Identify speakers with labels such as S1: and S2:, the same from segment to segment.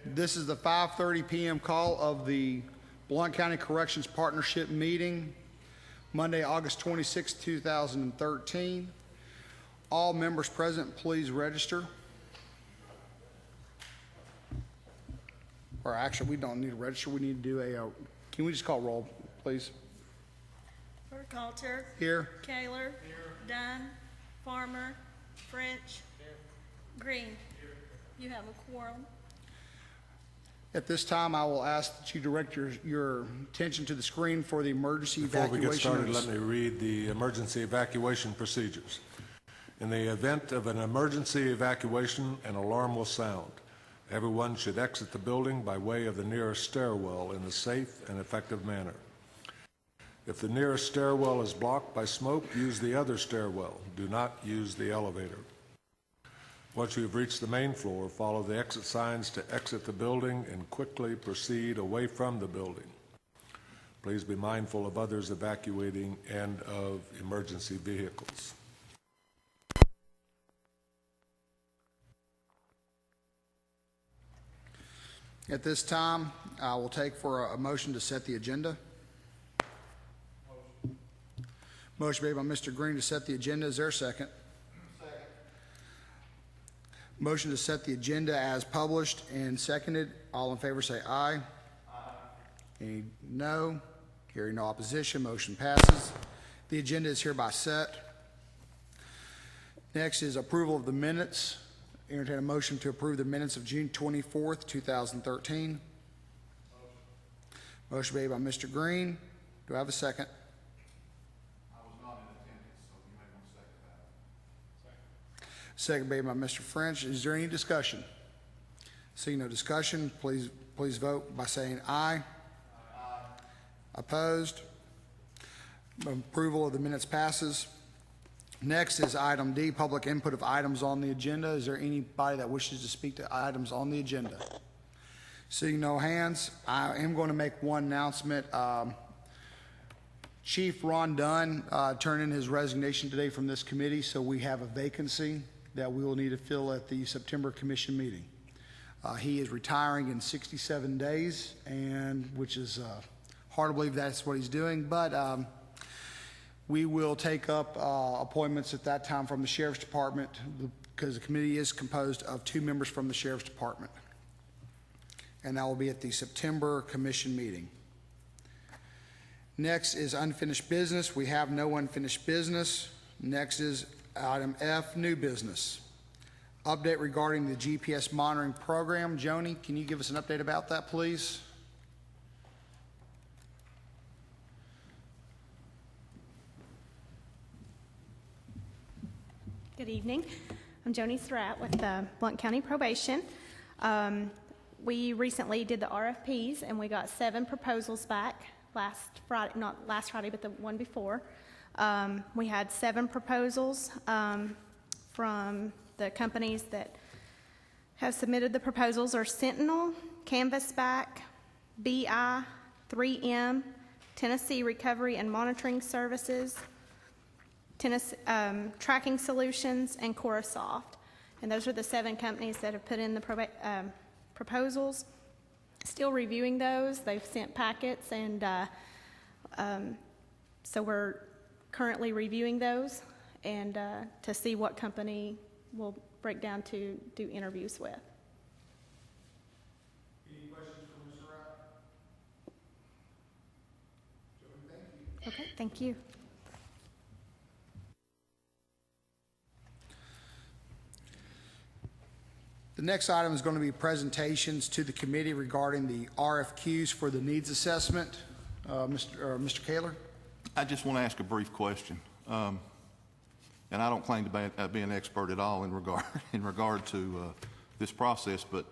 S1: This is the 5:30 p.m. call of the Blount County Corrections Partnership meeting, Monday, August 26, 2013. All members present, please register. Or actually, we don't need to register. We need to do a, can we just call roll, please?
S2: Burkhalter.
S1: Here.
S2: Kaler. Here. Dunn. Farmer. French. Here. Green. Here. You have a quorum.
S1: At this time, I will ask that you direct your attention to the screen for the emergency evacuation.
S3: Before we get started, let me read the emergency evacuation procedures. In the event of an emergency evacuation, an alarm will sound. Everyone should exit the building by way of the nearest stairwell in a safe and effective manner. If the nearest stairwell is blocked by smoke, use the other stairwell. Do not use the elevator. Once you have reached the main floor, follow the exit signs to exit the building and quickly proceed away from the building. Please be mindful of others evacuating and of emergency vehicles.
S1: At this time, I will take for a motion to set the agenda. Motion made by Mr. Green to set the agenda. Is there a second? Second. Motion to set the agenda as published and seconded. All in favor say aye. Aye. Any no? Hearing no opposition, motion passes. The agenda is hereby set. Next is approval of the minutes. Entertain a motion to approve the minutes of June 24th, 2013. Motion made by Mr. Green. Do I have a second?
S4: I was not in attendance, so you may want to second that.
S1: Second made by Mr. French. Is there any discussion? Seeing no discussion, please vote by saying aye. Aye. Opposed? Approval of the minutes passes. Next is item D, public input of items on the agenda. Is there anybody that wishes to speak to items on the agenda? Seeing no hands, I am going to make one announcement. Chief Ron Dunn turned in his resignation today from this committee, so we have a vacancy that we will need to fill at the September commission meeting. He is retiring in 67 days, and which is hard to believe that's what he's doing, but we will take up appointments at that time from the Sheriff's Department because the committee is composed of 2 members from the Sheriff's Department. And that will be at the September commission meeting. Next is unfinished business. We have no unfinished business. Next is item F, new business. Update regarding the GPS monitoring program. Joni, can you give us an update about that, please?
S5: Good evening. I'm Joni Surratt with the Blount County Probation. We recently did the RFPs and we got 7 proposals back last Friday, not last Friday, but the one before. We had 7 proposals from the companies that have submitted the proposals are Sentinel, Canvasback, BI, 3M, Tennessee Recovery and Monitoring Services, Tracking Solutions, and Courthouse. And those are the 7 companies that have put in the proposals. Still reviewing those. They've sent packets, and so we're currently reviewing those and to see what company we'll break down to do interviews with.
S1: Any questions for Ms. Surratt? Thank you.
S5: Okay, thank you.
S1: The next item is going to be presentations to the committee regarding the RFQs for the needs assessment. Mr. Kaler?
S4: I just want to ask a brief question. And I don't claim to be an expert at all in regard to this process, but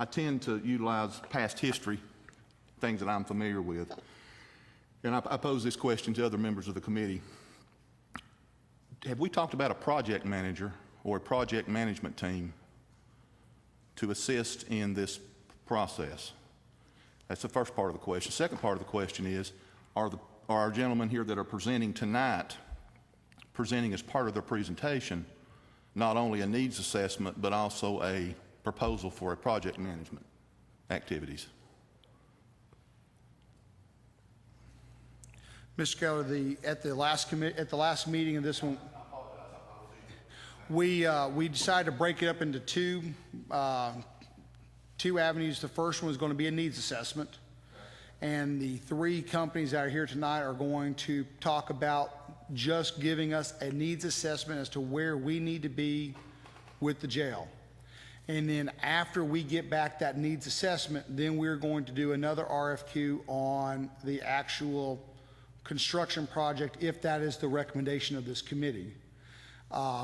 S4: I tend to utilize past history, things that I'm familiar with. And I pose this question to other members of the committee. Have we talked about a project manager or a project management team to assist in this process? That's the first part of the question. Second part of the question is, are our gentlemen here that are presenting tonight presenting as part of their presentation not only a needs assessment but also a proposal for a project management activities.
S1: Mr. Keller, at the last meeting of this one, we decided to break it up into two avenues. The first one is going to be a needs assessment, and the three companies that are here tonight are going to talk about just giving us a needs assessment as to where we need to be with the jail. And then after we get back that needs assessment, then we're going to do another RFQ on the actual construction project, if that is the recommendation of this committee,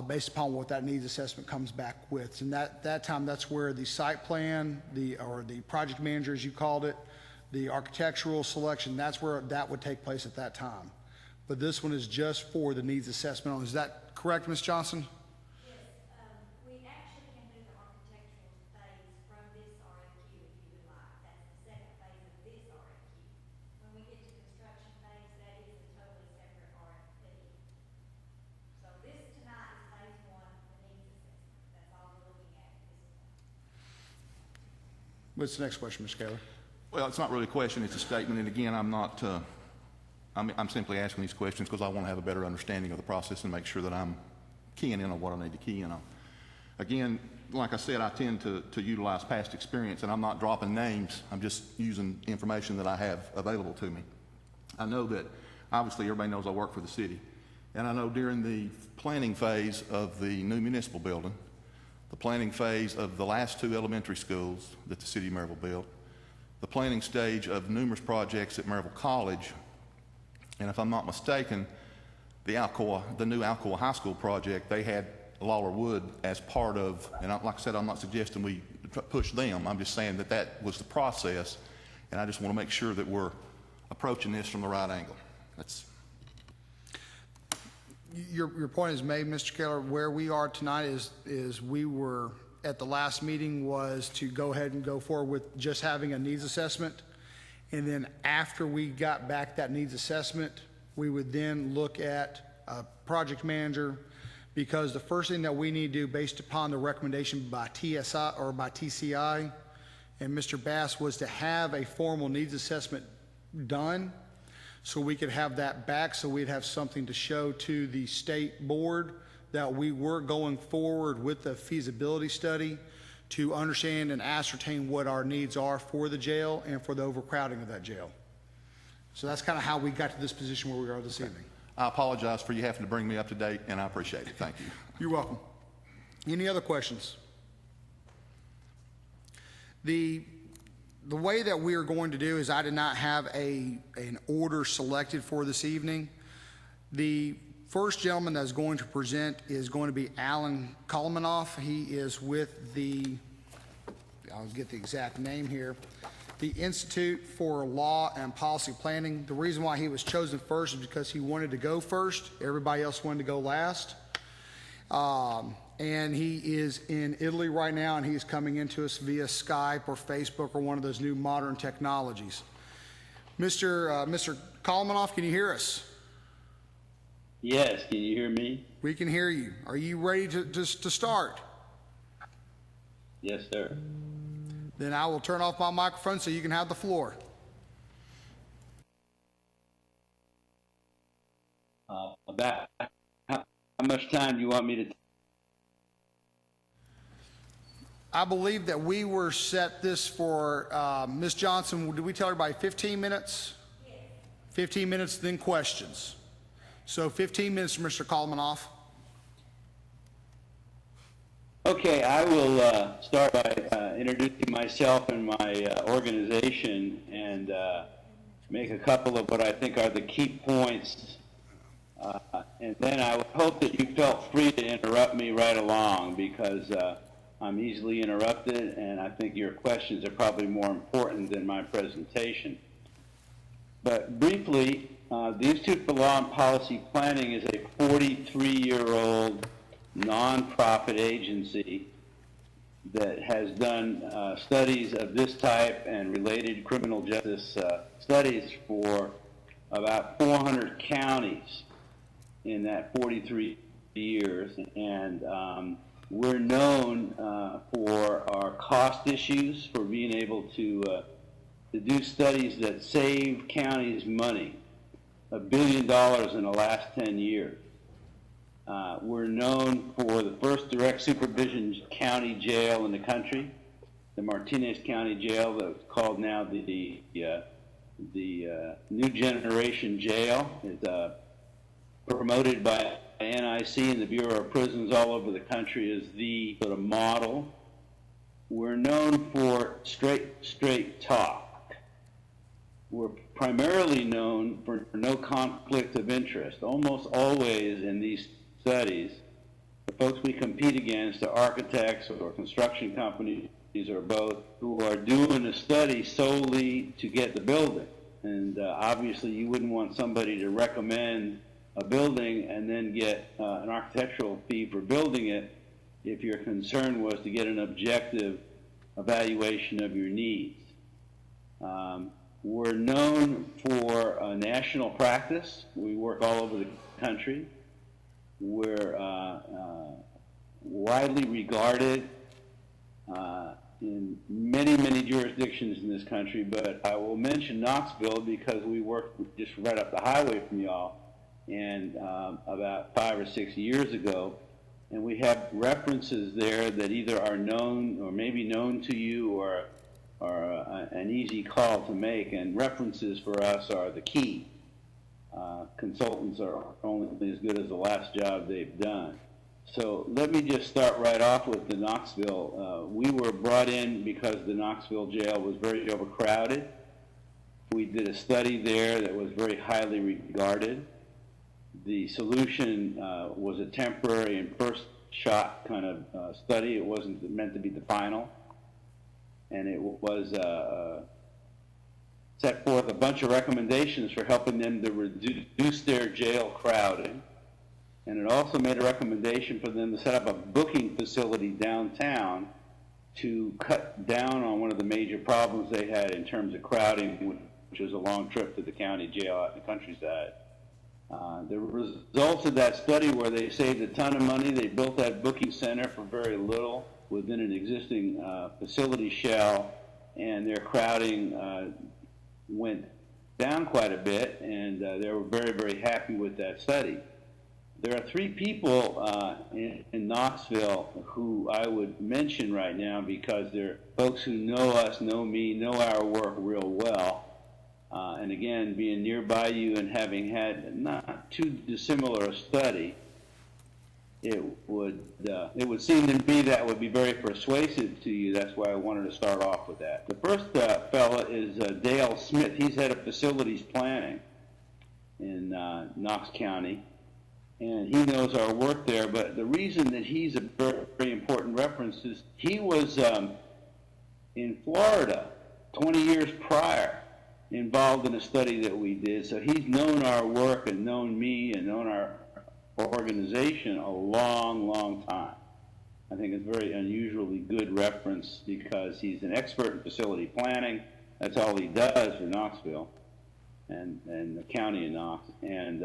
S1: based upon what that needs assessment comes back with. And that time, that's where the site plan, or the project manager, as you called it, the architectural selection, that's where that would take place at that time. But this one is just for the needs assessment. Is that correct, Ms. Johnson?
S6: We actually can do the architectural phase from this RFQ if you would like. That's the second phase of this RFQ. When we get to construction phase, that is a totally separate RFP. So this tonight is phase one, the needs assessment. That's all we're looking at at this point.
S1: What's the next question, Mr. Keller?
S4: Well, it's not really a question, it's a statement, and again, I'm simply asking these questions because I want to have a better understanding of the process and make sure that I'm keying in on what I need to key in on. Again, like I said, I tend to utilize past experience, and I'm not dropping names, I'm just using information that I have available to me. I know that, obviously, everybody knows I work for the city, and I know during the planning phase of the new municipal building, the planning phase of the last two elementary schools that the city of Maryville built, the planning stage of numerous projects at Maryville College, and if I'm not mistaken, the new Alcoa High School project, they had Lawler Wood as part of, and like I said, I'm not suggesting we push them, I'm just saying that that was the process, and I just want to make sure that we're approaching this from the right angle. That's
S1: Your point is made, Mr. Keller. Where we are tonight is we were at the last meeting was to go ahead and go forward with just having a needs assessment. And then after we got back that needs assessment, we would then look at a project manager, because the first thing that we need to do based upon the recommendation by TSI or by TCI and Mr. Bass was to have a formal needs assessment done so we could have that back, so we'd have something to show to the state board that we were going forward with the feasibility study to understand and ascertain what our needs are for the jail and for the overcrowding of that jail. So that's kind of how we got to this position where we are this evening.
S4: I apologize for you having to bring me up to date, and I appreciate it. Thank you.
S1: You're welcome. Any other questions? The way that we are going to do is I did not have an order selected for this evening. The first gentleman that's going to present is going to be Alan Kalmanoff. He is with I'll get the exact name here, the Institute for Law and Policy Planning. The reason why he was chosen first is because he wanted to go first. Everybody else wanted to go last. And he is in Italy right now, and he's coming into us via Skype or Facebook or one of those new modern technologies. Mr. Kalmanoff, can you hear us?
S7: Yes, can you hear me?
S1: We can hear you. Are you ready to start?
S7: Yes, sir.
S1: Then I will turn off my microphone so you can have the floor.
S7: About how much time do you want me to?
S1: I believe that we were set this for, Ms. Johnson, did we tell everybody 15 minutes? Yes. 15 minutes, then questions. So 15 minutes, Mr. Kalmanoff.
S7: Okay, I will start by introducing myself and my organization and make a couple of what I think are the key points. And then I would hope that you felt free to interrupt me right along, because I'm easily interrupted, and I think your questions are probably more important than my presentation. But briefly, the Institute for Law and Policy Planning is a 43-year-old nonprofit agency that has done studies of this type and related criminal justice studies for about 400 counties in that 43 years. And We're known for our cost issues, for being able to do studies that save counties money, $1 billion in the last 10 years. We're known for the first direct supervision county jail in the country, the Martinez County Jail, that's called now the New Generation Jail. It's promoted by NIC and the Bureau of Prisons all over the country as the sort of model. We're known for straight talk. We're primarily known for no conflict of interest. Almost always in these studies, the folks we compete against are architects or construction companies or both, who are doing a study solely to get the building. And obviously you wouldn't want somebody to recommend a building and then get an architectural fee for building it if your concern was to get an objective evaluation of your needs. We're known for national practice. We work all over the country. We're widely regarded in many jurisdictions in this country, but I will mention Knoxville because we work just right up the highway from y'all, and about 5 or 6 years ago, and we have references there that either are known or maybe known to you or an easy call to make, and references for us are the key. Consultants are only as good as the last job they've done. So let me just start right off with the Knoxville. We were brought in because the Knoxville jail was very overcrowded. We did a study there that was very highly regarded. The solution was a temporary and first shot kind of study. It wasn't meant to be the final. And it was set forth a bunch of recommendations for helping them to reduce their jail crowding. And it also made a recommendation for them to set up a booking facility downtown to cut down on one of the major problems they had in terms of crowding, which was a long trip to the county jail out in the countryside. The results of that study were they saved a ton of money. They built that booking center for very little within an existing facility shell, and their crowding went down quite a bit, and they were very happy with that study. There are 3 people in Knoxville who I would mention right now because they're folks who know us, know me, know our work real well. And again, being nearby you and having had not too dissimilar a study, it would seem to me that would be very persuasive to you. That's why I wanted to start off with that. The first fella is Dale Smith. He's head of facilities planning in Knox County. And he knows our work there, but the reason that he's a very important reference is he was in Florida 20 years prior, involved in a study that we did. So he's known our work and known me and known our organization a long time. I think it's a very unusually good reference because he's an expert in facility planning. That's all he does for Knoxville and the county of Knox. And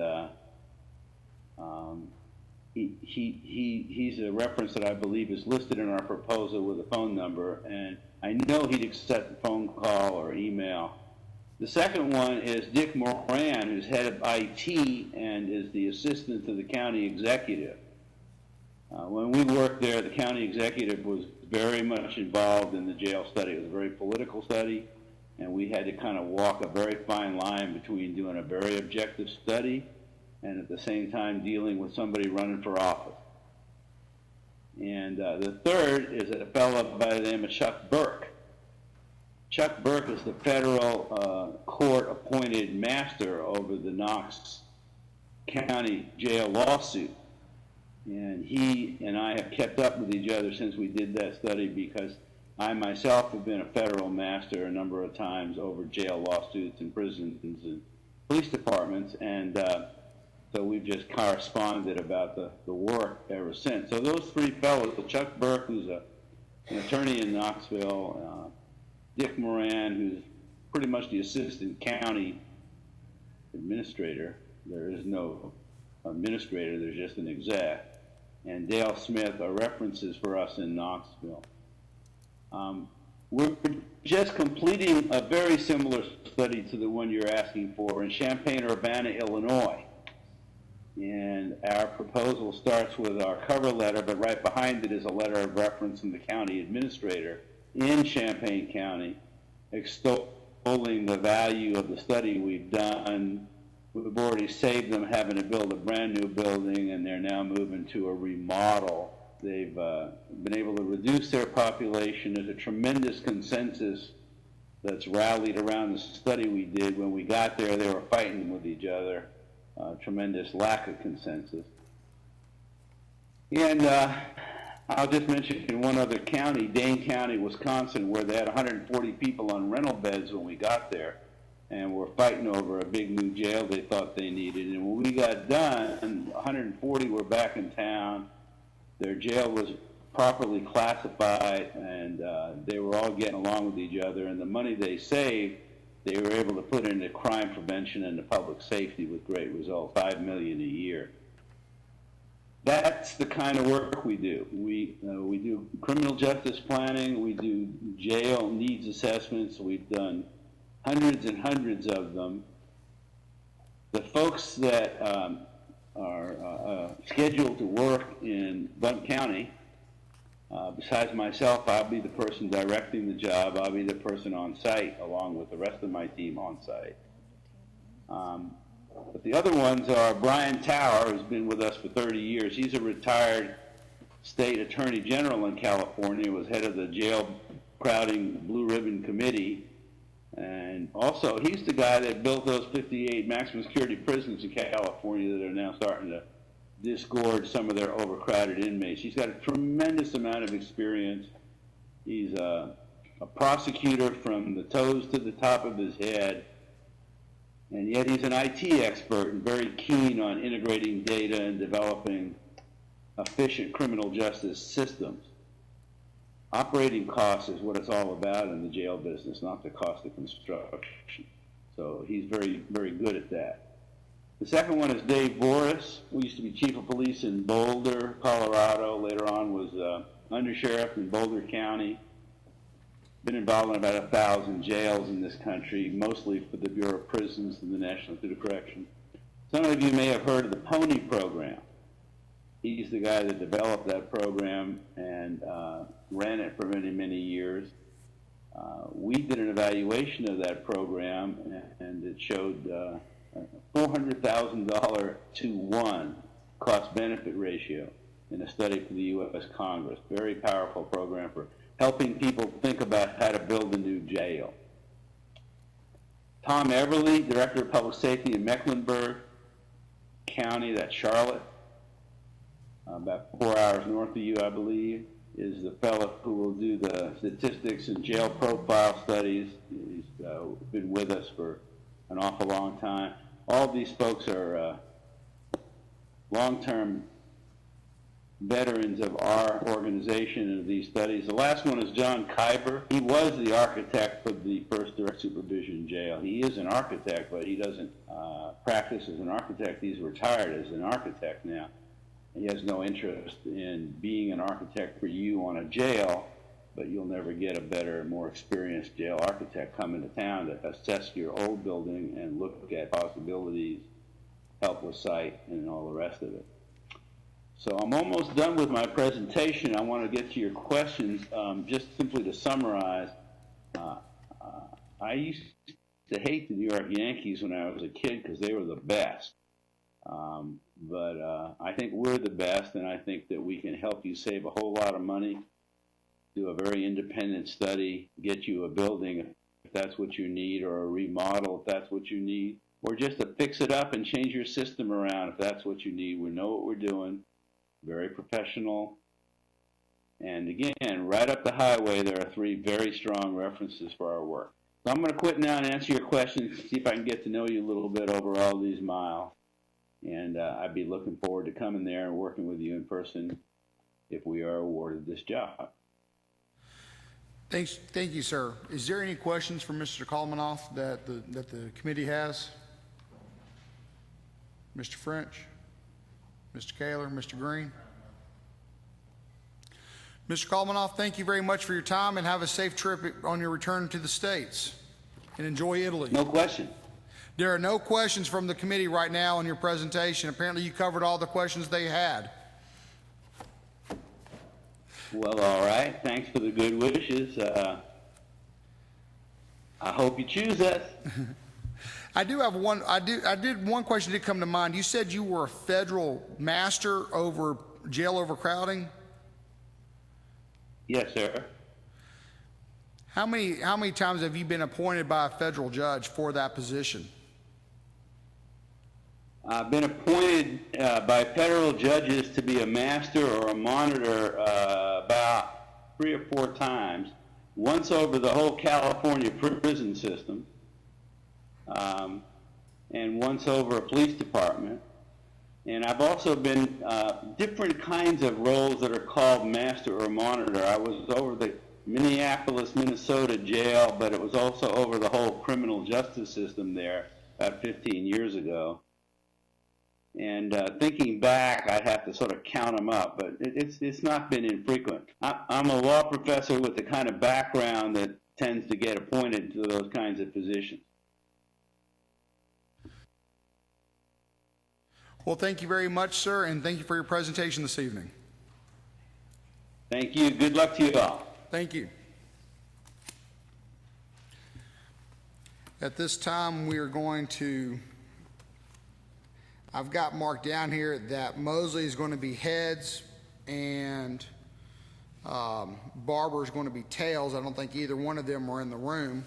S7: he's a reference that I believe is listed in our proposal with a phone number, and I know he'd accept a phone call or email. The second one is Dick Moran, who's head of IT and is the assistant to the county executive. When we worked there, the county executive was very much involved in the jail study. It was a very political study, and we had to kind of walk a very fine line between doing a very objective study and at the same time dealing with somebody running for office. And the third is a fellow by the name of Chuck Burke. Chuck Burke is the federal court-appointed master over the Knox County jail lawsuit. And he and I have kept up with each other since we did that study because I myself have been a federal master a number of times over jail lawsuits and prisons and police departments, and so we've just corresponded about the work ever since. So those 3 fellows, Chuck Burke, who's an attorney in Knoxville, Dick Moran, who's pretty much the assistant county administrator. There is no administrator, there's just an exec. and Dale Smith are references for us in Knoxville. We're just completing a very similar study to the one you're asking for in Champaign-Urbana, Illinois. And our proposal starts with our cover letter, but right behind it is a letter of reference from the county administrator in Champaign County, extolling the value of the study we've done. We've already saved them having to build a brand new building, and they're now moving to a remodel. They've been able to reduce their population. There's a tremendous consensus that's rallied around the study we did. When we got there, they were fighting with each other. Tremendous lack of consensus. And I'll just mention in one other county, Dane County, Wisconsin, where they had 140 people on rental beds when we got there, and were fighting over a big new jail they thought they needed. And when we got done, 140 were back in town. Their jail was properly classified, and they were all getting along with each other. And the money they saved, they were able to put into crime prevention and to public safety with great results, $5 million a year. That's the kind of work we do. We do criminal justice planning. We do jail needs assessments. We've done hundreds and hundreds of them. The folks that are scheduled to work in Blount County, besides myself, I'll be the person directing the job. I'll be the person on site along with the rest of my team on site. But the other ones are Brian Tower, who's been with us for 30 years. He's a retired state attorney general in California, was head of the jail crowding blue ribbon committee. And also, he's the guy that built those 58 maximum security prisons in California that are now starting to disgorge some of their overcrowded inmates. He's got a tremendous amount of experience. He's a prosecutor from the toes to the top of his head, and yet he's an IT expert and very keen on integrating data and developing efficient criminal justice systems. Operating costs is what it's all about in the jail business, not the cost of construction. So he's very, very good at that. The second one is Dave Boris, who used to be chief of police in Boulder, Colorado. Later on was undersheriff in Boulder County. Been involved in about 1,000 jails in this country, mostly for the Bureau of Prisons and the National Institute of Correction. Some of you may have heard of the PONY program. He's the guy that developed that program and ran it for many, many years. We did an evaluation of that program, and it showed $400,000 to 1 cost-benefit ratio in a study for the U.S. Congress. Very powerful program for helping people think about how to build a new jail. Tom Everly, Director of Public Safety in Mecklenburg County, that's Charlotte, about 4 hours north of you, I believe, is the fellow who will do the statistics and jail profile studies. He's been with us for an awful long time. All these folks are long-term veterans of our organization and of these studies. The last one is John Kyber. He was the architect for the first direct supervision jail. He is an architect, but he doesn't practice as an architect. He's retired as an architect now. He has no interest in being an architect for you on a jail, but you'll never get a better, more experienced jail architect coming to town to assess your old building and look at possibilities, help with site, and all the rest of it. So I'm almost done with my presentation. I want to get to your questions. Just simply to summarize, I used to hate the New York Yankees when I was a kid because they were the best. But I think we're the best, and I think that we can help you save a whole lot of money, do a very independent study, get you a building if that's what you need, or a remodel if that's what you need, or just to fix it up and change your system around if that's what you need. We know what we're doing, very professional. And again, right up the highway, there are 3 very strong references for our work. So I'm going to quit now and answer your questions, see if I can get to know you a little bit over all these miles. And I'd be looking forward to coming there and working with you in person if we are awarded this job.
S1: Thank you, sir. Is there any questions for Mr. Kalmanoff that the committee has? Mr. French, Mr. Kaler, Mr. Green? Mr. Kalmanoff, thank you very much for your time, and have a safe trip on your return to the States. And enjoy Italy.
S7: No question.
S1: There are no questions from the committee right now in your presentation. Apparently you covered all the questions they had.
S7: Well, all right. Thanks for the good wishes. I hope you choose us.
S1: I do have one. One question did come to mind. You said you were a federal master over jail overcrowding.
S7: Yes, sir.
S1: How many times have you been appointed by a federal judge for that position?
S7: I've been appointed by federal judges to be a master or a monitor about 3 or 4 times. Once over the whole California prison system, and once over a police department. And I've also been different kinds of roles that are called master or monitor. I was over the Minneapolis, Minnesota jail, but it was also over the whole criminal justice system there about 15 years ago. And thinking back, I'd have to sort of count them up, but it's not been infrequent. I'm a law professor with the kind of background that tends to get appointed to those kinds of positions.
S1: Well, thank you very much, sir, and thank you for your presentation this evening.
S7: Thank you. Good luck to you all.
S1: Thank you. At this time, we are going to, I've got marked down here that Mosley is going to be heads and Barber is going to be tails. I don't think either one of them are in the room,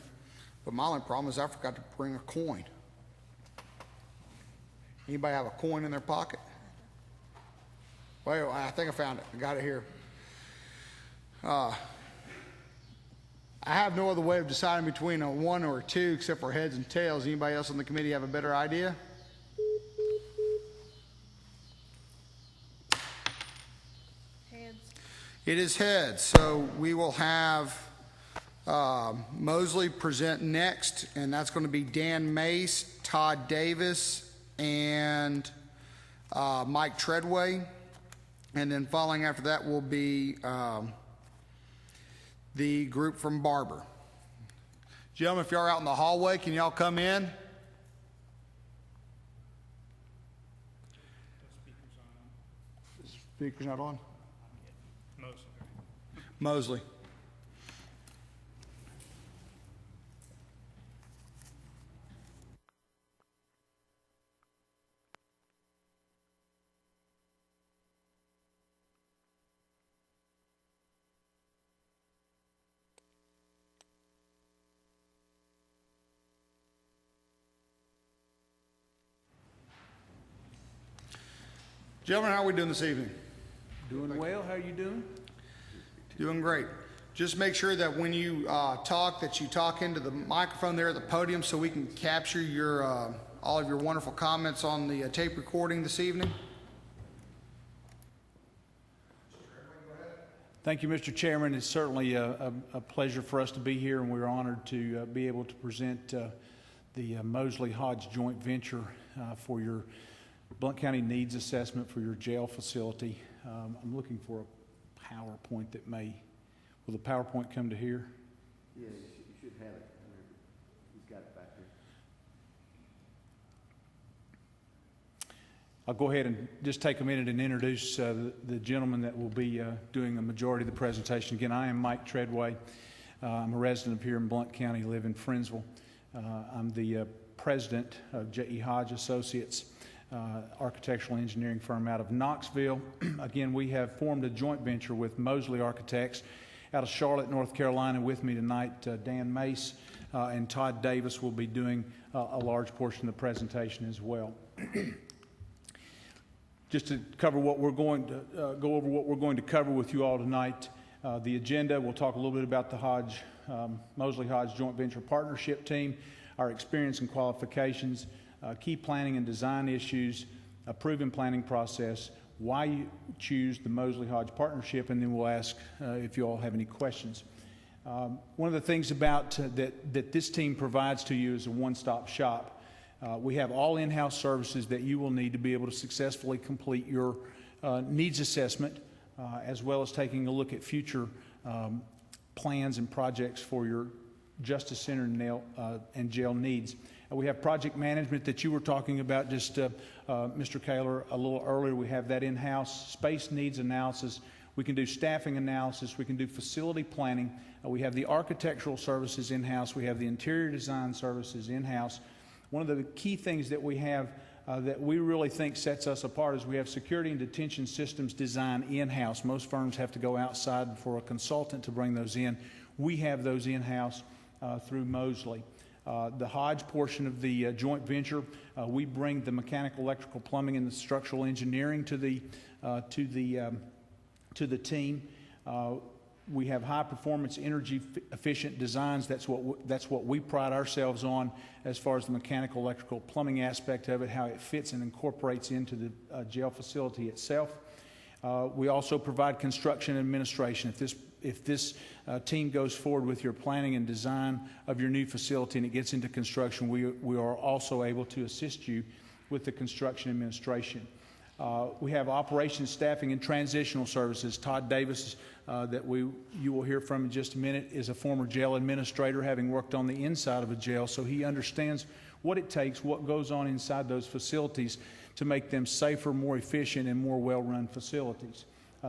S1: but my only problem is I forgot to bring a coin. Anybody have a coin in their pocket? Well, I think I found it. I got it here. I have no other way of deciding between a 1 or a 2 except for heads and tails. Anybody else on the committee have a better idea?
S2: Heads.
S1: It is heads. So we will have Mosley present next, and that's going to be Dan Mace, Todd Davis, and Mike Treadway. And then following after that will be the group from Barber. Gentlemen, if y'all are out in the hallway, can y'all come in? The speaker's not on? Mosley. Gentlemen, how are we doing this evening?
S8: Doing well. How are you doing?
S1: Doing great. Just make sure that when you talk, that you talk into the microphone there at the podium so we can capture your all of your wonderful comments on the tape recording this evening.
S8: Thank you, Mr. Chairman. It's certainly a pleasure for us to be here, and we're honored to be able to present the Mosley-Hodge joint venture for your Blount County needs assessment for your jail facility. I'm looking for a PowerPoint that may, will the PowerPoint come to here?
S9: Yeah, you should have it. He's got it back there.
S8: I'll go ahead and just take a minute and introduce the gentleman that will be doing the majority of the presentation. Again, I am Mike Treadway. I'm a resident of here in Blount County, live in Friendsville. I'm the president of J.E. Hodge Associates, architectural engineering firm out of Knoxville. Again, we have formed a joint venture with Mosley Architects out of Charlotte, North Carolina. With me tonight, Dan Mace and Todd Davis will be doing a large portion of the presentation as well. Just to cover what we're going to go over what we're going to cover with you all tonight. The agenda, we'll talk a little bit about the Mosley-Hodge joint venture partnership team, our experience and qualifications, key planning and design issues, a proven planning process, why you choose the Mosley-Hodge partnership, and then we'll ask if you all have any questions. One of the things about that this team provides to you is a one-stop shop. We have all in-house services that you will need to be able to successfully complete your needs assessment as well as taking a look at future plans and projects for your Justice Center and jail needs. We have project management that you were talking about, just Mr. Kaler, a little earlier. We have that in-house. Space needs analysis. We can do staffing analysis. We can do facility planning. We have the architectural services in-house. We have the interior design services in-house. One of the key things that we have that we really think sets us apart is we have security and detention systems design in-house. Most firms have to go outside for a consultant to bring those in. We have those in-house through Mosley. The Hodge portion of the joint venture, we bring the mechanical, electrical, plumbing, and the structural engineering to the team. We have high performance, energy efficient designs. That's what we pride ourselves on as far as the mechanical, electrical, plumbing aspect of it, how it fits and incorporates into the jail facility itself. We also provide construction administration. If this team goes forward with your planning and design of your new facility and it gets into construction, we are also able to assist you with the construction administration. We have operations, staffing, and transitional services. Todd Davis, that you will hear from in just a minute, is a former jail administrator, having worked on the inside of a jail, so he understands what it takes, what goes on inside those facilities to make them safer, more efficient, and more well-run facilities.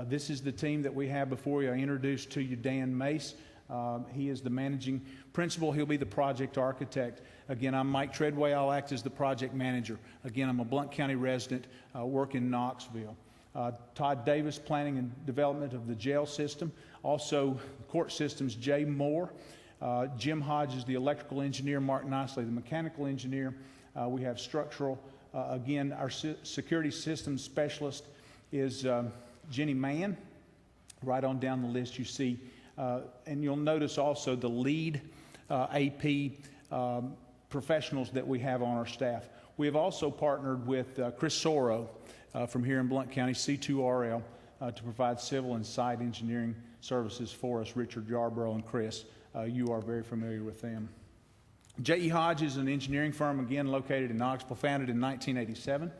S8: This is the team that we have before you. I introduced to you Dan Mace. He is the managing principal. He'll be the project architect. Again, I'm Mike Treadway. I'll act as the project manager. Again, I'm a Blount County resident, work in Knoxville. Todd Davis, planning and development of the jail system. Also, court systems, Jay Moore. Jim Hodge is the electrical engineer. Mark Nicely, the mechanical engineer. We have structural. Again, our security systems specialist is Jenny Mann. Right on down the list you see. And you'll notice also the lead AP professionals that we have on our staff. We have also partnered with Chris Soro from here in Blount County, C2RL, to provide civil and site engineering services for us. Richard Yarborough and Chris, you are very familiar with them. J.E. Hodge is an engineering firm, again located in Knoxville, founded in 1987.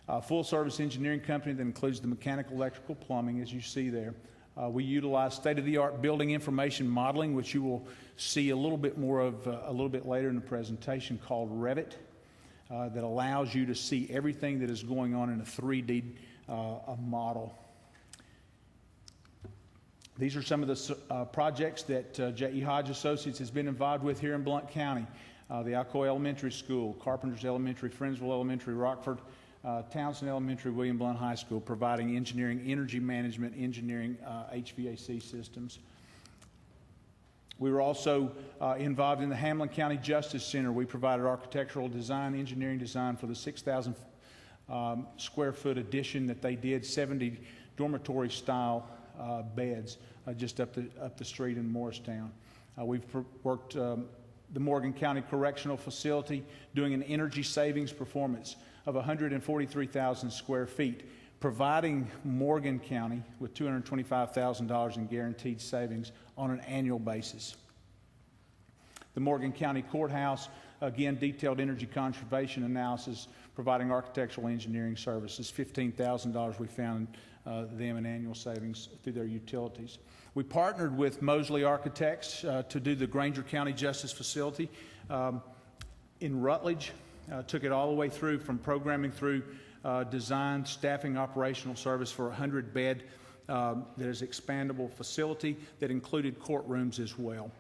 S8: A full-service engineering company that includes the mechanical, electrical, plumbing, as you see there. We utilize state-of-the-art building information modeling, which you will see a little bit more of a little bit later in the presentation, called Revit, that allows you to see everything that is going on in a 3D model. These are some of the projects that J.E. Hodge Associates has been involved with here in Blount County. The Alcoa Elementary School, Carpenters Elementary, Friendsville Elementary, Rockford, Townsend Elementary, William Blount High School, providing engineering, energy management, engineering, HVAC systems. We were also involved in the Hamlin County Justice Center. We provided architectural design, engineering design for the 6,000 square foot addition that they did, 70 dormitory style beds just up the street in Morristown. We've worked the Morgan County Correctional Facility doing an energy savings performance of 143,000 square feet, providing Morgan County with $225,000 in guaranteed savings on an annual basis. The Morgan County Courthouse, again, detailed energy conservation analysis, providing architectural engineering services, $15,000 we found them in annual savings through their utilities. We partnered with Mosley Architects to do the Granger County Justice Facility in Rutledge. Took it all the way through from programming through design, staffing, operational service for a 100-bed that is expandable facility that included courtrooms as well.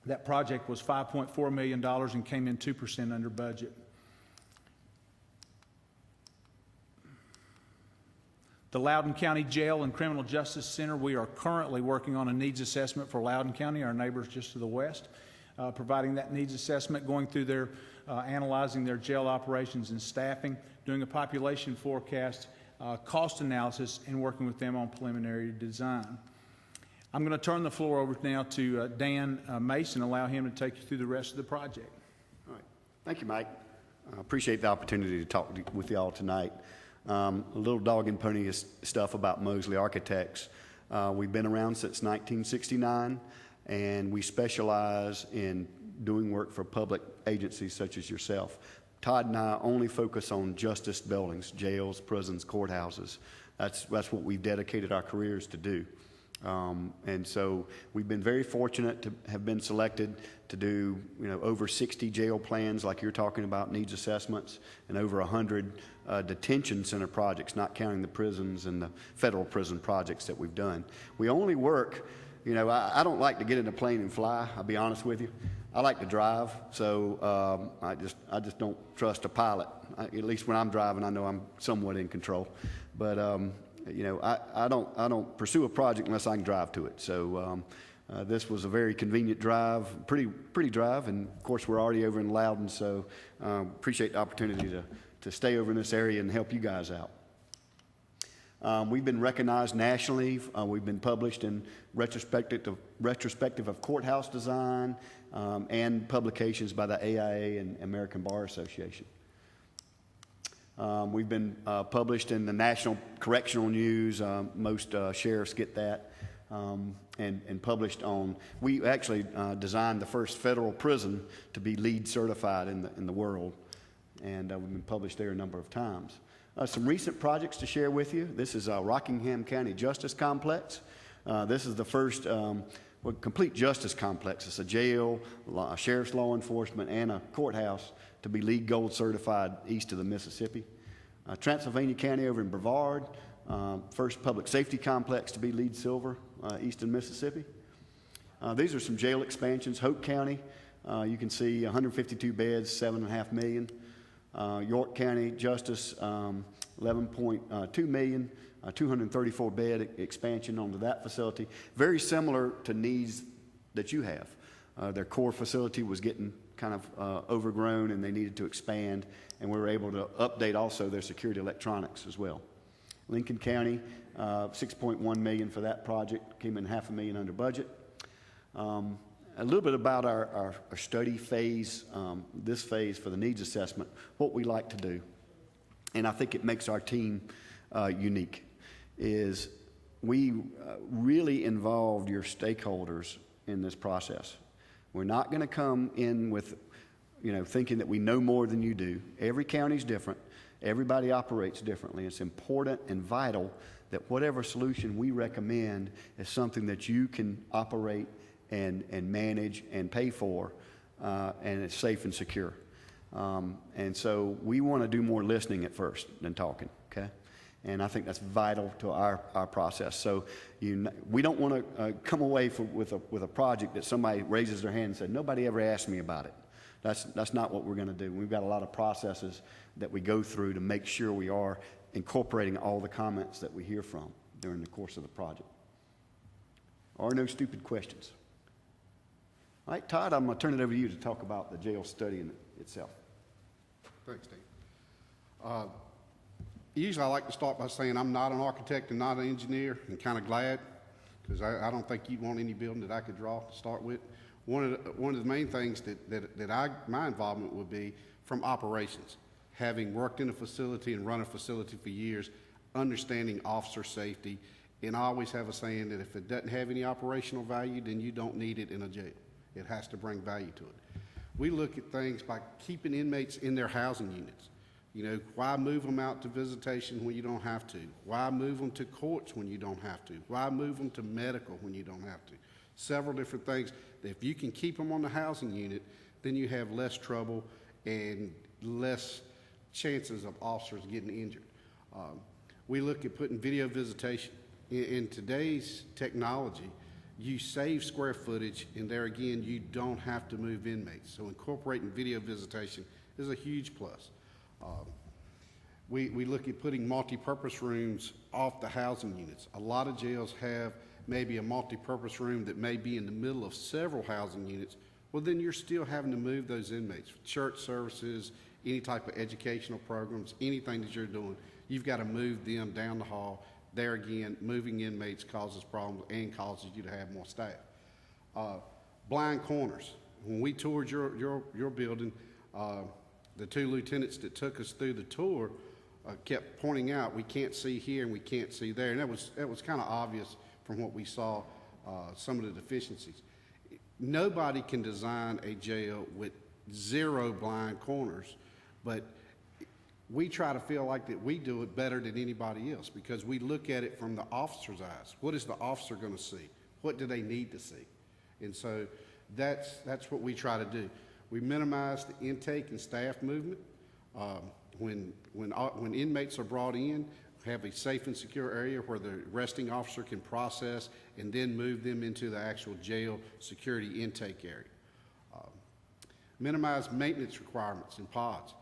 S8: That project was $5.4 million and came in 2% under budget. The Loudoun County Jail and Criminal Justice Center, we are currently working on a needs assessment for Loudoun County, our neighbors just to the west, providing that needs assessment, going through their, analyzing their jail operations and staffing, doing a population forecast, cost analysis, and working with them on preliminary design. I'm going to turn the floor over now to Dan Mace and allow him to take you through the rest of the project.
S9: All right. Thank you, Mike. I appreciate the opportunity to talk with you all tonight. A little dog and pony stuff about Mosley Architects. We've been around since 1969, and we specialize in doing work for public agencies such as yourself. Todd and I only focus on justice buildings, jails, prisons, courthouses. That's what we've dedicated our careers to do. And so we've been very fortunate to have been selected to do, over 60 jail plans like you're talking about, needs assessments, and over 100 detention center projects, not counting the prisons and the federal prison projects that we've done. We only work, I don't like to get in a plane and fly, I'll be honest with you. I like to drive, so I just don't trust a pilot. At least when I'm driving, I know I'm somewhat in control. But I don't pursue a project unless I can drive to it. So this was a very convenient drive, pretty drive, and of course we're already over in Loudon, so appreciate the opportunity to stay over in this area and help you guys out. We've been recognized nationally. We've been published in retrospective of courthouse design and publications by the AIA and American Bar Association. We've been published in the National Correctional News. Most sheriffs get that. And published on, we actually designed the first federal prison to be LEED certified in the world. And we've been published there a number of times. Some recent projects to share with you. This is Rockingham County Justice Complex. This is the first complete justice complex. It's a jail, a sheriff's law enforcement, and a courthouse to be LEED Gold certified east of the Mississippi. Transylvania County over in Brevard, first public safety complex to be LEED Silver east of Mississippi. These are some jail expansions. Hope County, you can see 152 beds, $7.5 million. York County Justice, $11.2 million, 234 bed expansion onto that facility. Very similar to needs that you have. Their core facility was getting kind of overgrown and they needed to expand, and we were able to update also their security electronics as well. Lincoln County, $6.1 million for that project, came in $500,000 under budget. A little bit about our study phase, this phase for the needs assessment, what we like to do, and I think it makes our team unique, is we really involved your stakeholders in this process. We're not going to come in with, thinking that we know more than you do. Every county's different. Everybody operates differently. It's important and vital that whatever solution we recommend is something that you can operate and manage and pay for, and it's safe and secure. And so we want to do more listening at first than talking, okay? And I think that's vital to our process. So we don't want to come away with a project that somebody raises their hand and says, nobody ever asked me about it. That's not what we're going to do. We've got a lot of processes that we go through to make sure we are incorporating all the comments that we hear from during the course of the project. Are no stupid questions. All right, Todd, I'm going to turn it over to you to talk about the jail study in itself.
S10: Thanks, Steve. Usually I like to start by saying I'm not an architect and not an engineer, and kind of glad, because I don't think you'd want any building that I could draw to start with. One of the main things my involvement would be from operations. Having worked in a facility and run a facility for years, understanding officer safety, and I always have a saying that if it doesn't have any operational value, then you don't need it in a jail. It has to bring value to it. We look at things by keeping inmates in their housing units. Why move them out to visitation when you don't have to? Why move them to courts when you don't have to? Why move them to medical when you don't have to? Several different things. If you can keep them on the housing unit, then you have less trouble and less chances of officers getting injured. We look at putting video visitation. In today's technology, you save square footage, and there again, you don't have to move inmates. So incorporating video visitation is a huge plus. We look at putting multi-purpose rooms off the housing units. A lot of jails have maybe a multi-purpose room that may be in the middle of several housing units. Well, then you're still having to move those inmates. Church services, any type of educational programs, anything that you're doing, you've got to move them down the hall. There again, moving inmates causes problems and causes you to have more staff. Blind corners. When we toured your building, the two lieutenants that took us through the tour kept pointing out, we can't see here and we can't see there. And that was kind of obvious from what we saw, some of the deficiencies. Nobody can design a jail with 0 blind corners, but we try to feel like that we do it better than anybody else because we look at it from the officer's eyes. What is the officer going to see? What do they need to see? And so that's what we try to do. We minimize the intake and staff movement. When inmates are brought in, have a safe and secure area where the arresting officer can process and then move them into the actual jail security intake area. Minimize maintenance requirements in pods.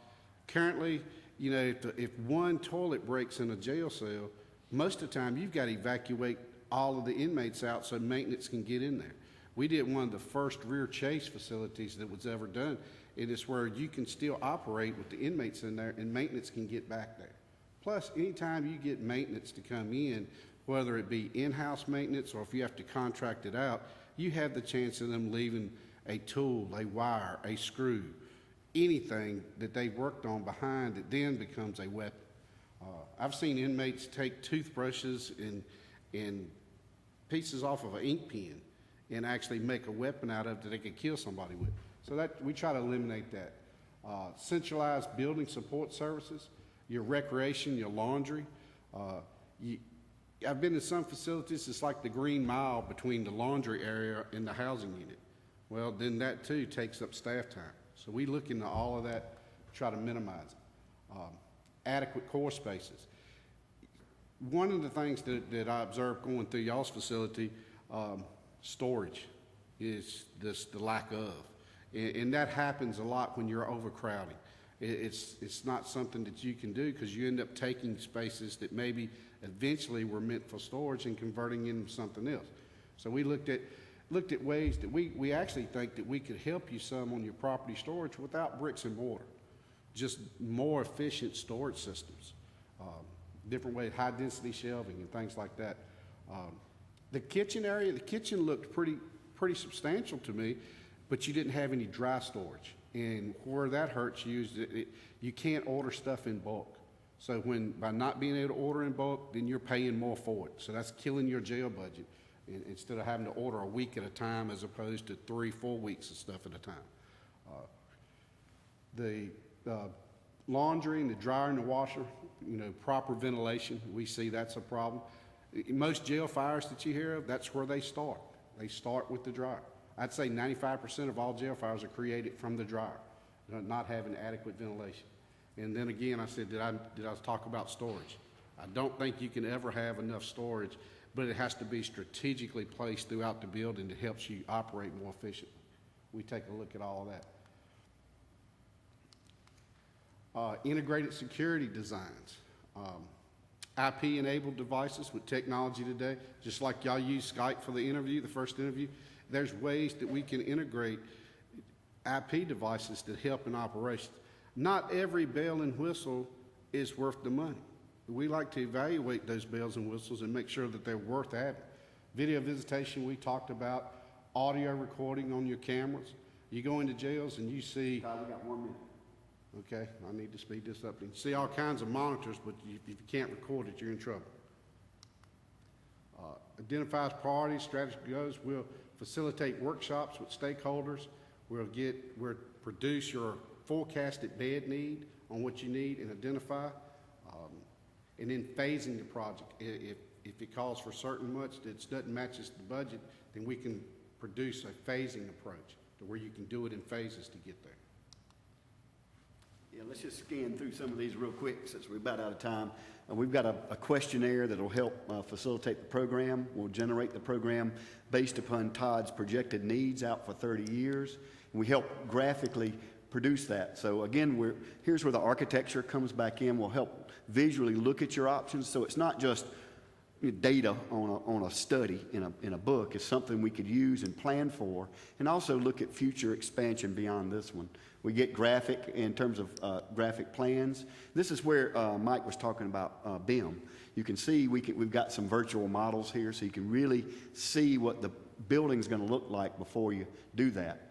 S10: Currently, you know, if one toilet breaks in a jail cell, most of the time you've got to evacuate all of the inmates out so maintenance can get in there. We did one of the first rear chase facilities that was ever done. It is where you can still operate with the inmates in there and maintenance can get back there. Plus, anytime you get maintenance to come in, whether it be in-house maintenance or if you have to contract it out, you have the chance of them leaving a tool, a wire, a screw, anything that they've worked on behind that then becomes a weapon. I've seen inmates take toothbrushes and pieces off of an ink pen and actually make a weapon out of it that they could kill somebody with. So that we try to eliminate that. Centralized building support services, your recreation, your laundry. I've been in some facilities, it's like the green mile between the laundry area and the housing unit. Well, then that too takes up staff time. So we look into all of that, try to minimize it. Adequate core spaces. One of the things that I observed going through y'all's facility, storage is the lack of. And that happens a lot when you're overcrowding. It's not something that you can do because you end up taking spaces that maybe eventually were meant for storage and converting into something else. So we looked at ways that we actually think that we could help you some on your property storage without bricks and mortar, just more efficient storage systems, different ways, high density shelving and things like that. The kitchen area, the kitchen looked pretty substantial to me, but you didn't have any dry storage. And where that hurts you is you can't order stuff in bulk. So by not being able to order in bulk, then you're paying more for it. So that's killing your jail budget instead of having to order a week at a time as opposed to 3-4 weeks of stuff at a time. The laundry and the dryer and the washer, you know, proper ventilation, we see that's a problem. Most jail fires that you hear of, that's where they start. They start with the dryer. I'd say 95% of all jail fires are created from the dryer, not having adequate ventilation. And then again, I said, did I talk about storage? I don't think you can ever have enough storage, but it has to be strategically placed throughout the building that helps you operate more efficiently. We take a look at all of that. Integrated security designs. IP-enabled devices with technology today, just like y'all use Skype for the interview, the first interview. There's ways that we can integrate IP devices that help in operations. Not every bell and whistle is worth the money. We like to evaluate those bells and whistles and make sure that they're worth having. Video visitation, we talked about. Audio recording on your cameras. You go into jails and you see...
S9: Todd, we got 1 minute.
S10: Okay, I need to speed this up. You see all kinds of monitors, but if you can't record it, you're in trouble. Identifies priorities, strategy goals. We'll facilitate workshops with stakeholders. We'll produce your forecasted bed need on what you need and identify. And then phasing the project. If it calls for certain much that doesn't match the budget, then we can produce a phasing approach to where you can do it in phases to get there.
S9: Yeah, let's just scan through some of these real quick since we're about out of time. We've got a questionnaire that will help facilitate the program. We'll generate the program based upon Todd's projected needs out for 30 years. And we help graphically produce that. So again, here's where the architecture comes back in. We'll help visually look at your options. So it's not just data on a study in a book. It's something we could use and plan for, and also look at future expansion beyond this one. We get graphic in terms of graphic plans. This is where Mike was talking about BIM. You can see we've got some virtual models here, so you can really see what the building's going to look like before you do that.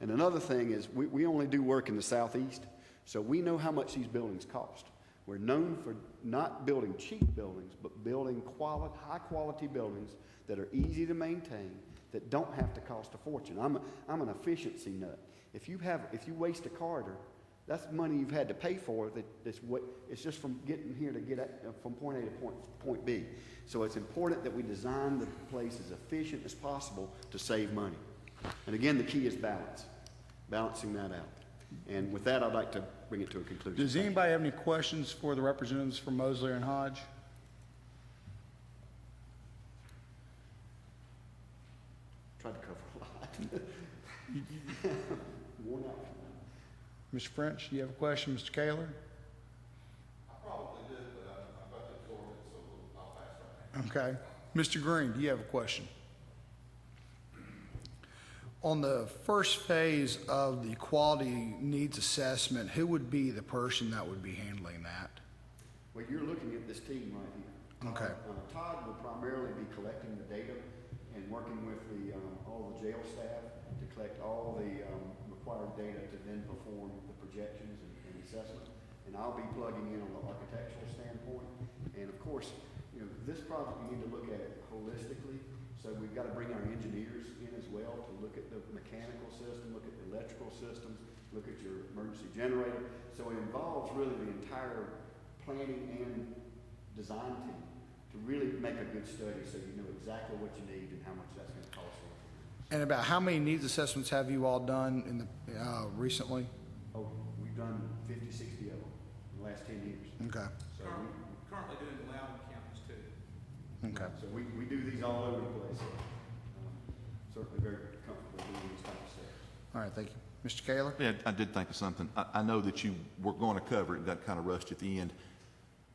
S9: And another thing is we only do work in the Southeast, so we know how much these buildings cost. We're known for not building cheap buildings, but building high-quality buildings that are easy to maintain, that don't have to cost a fortune. I'm an efficiency nut. If you waste a corridor, That's money you've had to pay for it's just from getting here to from point A to point B. So it's important that we design the place as efficient as possible to save money. And again, the key is balancing that out. And with that, I'd like to bring it to a conclusion.
S1: Does anybody have any questions for the representatives from Mosley and Hodge?
S9: Tried to cover a lot. Worn out.
S1: Mr. French, do you have a question? Mr. Kaler?
S4: I probably do, but I'm about to absorb it, so I'll pass right now.
S1: Okay. Mr. Green, do you have a question? On the first phase of the quality needs assessment, who would be the person that would be handling that?
S9: Well, you're looking at this team right here.
S1: Okay.
S9: Todd will primarily be collecting the data and working with all the jail staff to collect all the required data to then perform the projections and assessment. And I'll be plugging in on the architectural standpoint. And of course, this project, we need to look at it holistically. So we've got to bring our engineers in as well to look at the mechanical system, look at the electrical systems, look at your emergency generator. So it involves really the entire planning and design team to really make a good study so you know exactly what you need and how much that's going to cost you.
S1: And about how many needs assessments have you all done in the recently?
S9: Oh, we've done 50, 60 of them in the last 10 years.
S1: Okay.
S9: So
S8: Currently doing Loudoun counties too.
S1: Okay.
S9: so we do these all over the place. Certainly very comfortable doing these type of stuff.
S1: All right, thank you. Mr. Kaler?
S4: Yeah, I did think of something. I know that you were going to cover it, got kind of rushed at the end.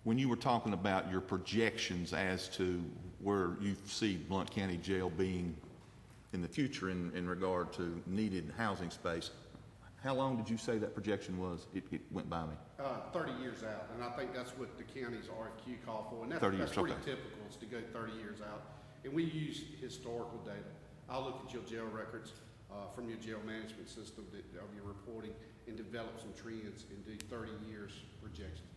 S4: When you were talking about your projections as to where you see Blount County Jail being in the future in regard to needed housing space, how long did you say that projection was? It went by me.
S10: 30 years out, and I think that's what the county's RFQ called for, and
S4: 30 years,
S10: that's pretty
S4: okay.
S10: typical, is to go 30 years out. And we use historical data. I'll look at your jail records from your jail management system of your reporting and develop some trends and do 30 years projections.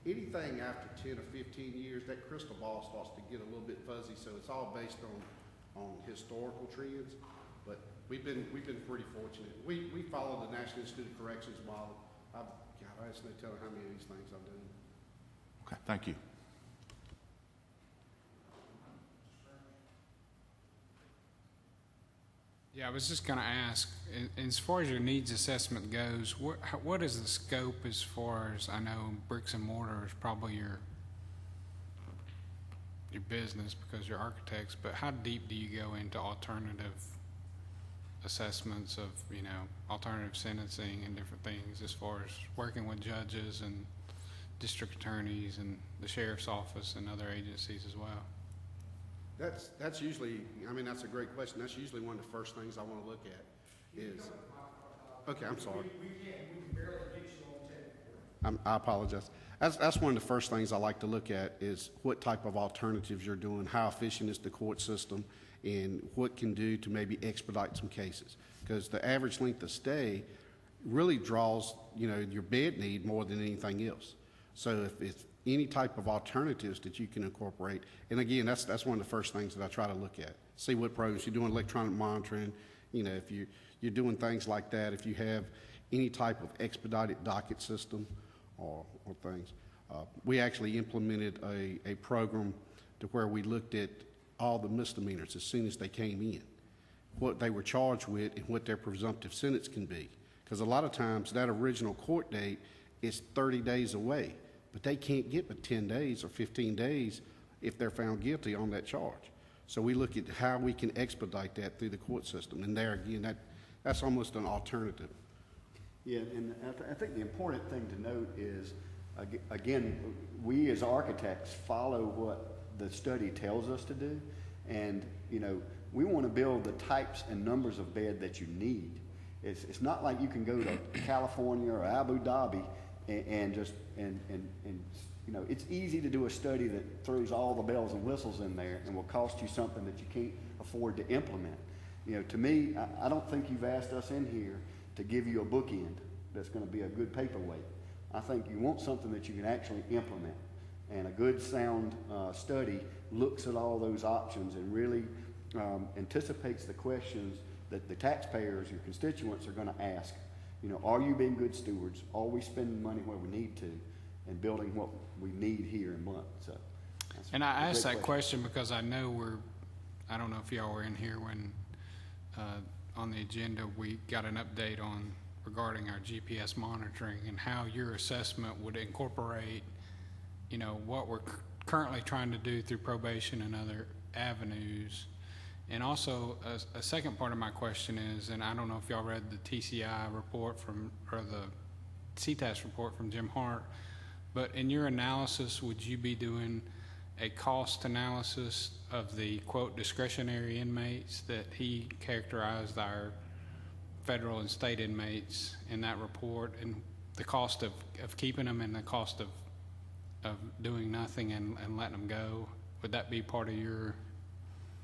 S10: Anything after 10 or 15 years, that crystal ball starts to get a little bit fuzzy, so it's all based on historical trends. But we've been pretty fortunate. We follow the National Institute of Corrections model. I just no telling how many of these things I've done.
S4: Okay, thank you.
S11: Yeah, I was just going to ask, as far as your needs assessment goes, what is the scope as far as, I know bricks and mortar is probably your business because you're architects, but how deep do you go into alternative assessments of, alternative sentencing and different things as far as working with judges and district attorneys and the sheriff's office and other agencies as well?
S10: That's usually, that's a great question. That's usually one of the first things I want to look at is, okay, I'm sorry. We can barely get you on tape. I apologize. That's one of the first things I like to look at is what type of alternatives you're doing, how efficient is the court system, and what can do to maybe expedite some cases. Because the average length of stay really draws, your bed need more than anything else. So if it's any type of alternatives that you can incorporate, and again, that's one of the first things that I try to look at. See what programs you're doing, electronic monitoring, if you're doing things like that, if you have any type of expedited docket system or things. We actually implemented a program to where we looked at all the misdemeanors as soon as they came in, what they were charged with and what their presumptive sentence can be. Because a lot of times that original court date is 30 days away, but they can't get but 10 days or 15 days if they're found guilty on that charge. So we look at how we can expedite that through the court system. And there again, that's almost an alternative.
S9: Yeah, and I think the important thing to note is, again, we as architects follow what the study tells us to do. And, we want to build the types and numbers of bed that you need. It's not like you can go to California or Abu Dhabi and it's easy to do a study that throws all the bells and whistles in there and will cost you something that you can't afford to implement. To me, I don't think you've asked us in here to give you a bookend that's going to be a good paperweight. I think you want something that you can actually implement. And a good sound study looks at all those options and really anticipates the questions that the taxpayers, your constituents, are going to ask. You know, are you being good stewards? Are we spending money where we need to and building what we need here in Blount? So, that's
S11: And I
S9: a
S11: asked
S9: great
S11: that question because I know I don't know if y'all were in here when, on the agenda, we got an update on regarding our GPS monitoring and how your assessment would incorporate, you know, what we're currently trying to do through probation and other avenues. And also, a second part of my question is, and I don't know if y'all read the TCI report or the CTAS report from Jim Hart, but in your analysis, would you be doing a cost analysis of the, quote, discretionary inmates that he characterized our federal and state inmates in that report, and the cost of keeping them and the cost of doing nothing and letting them go? Would that be part of your...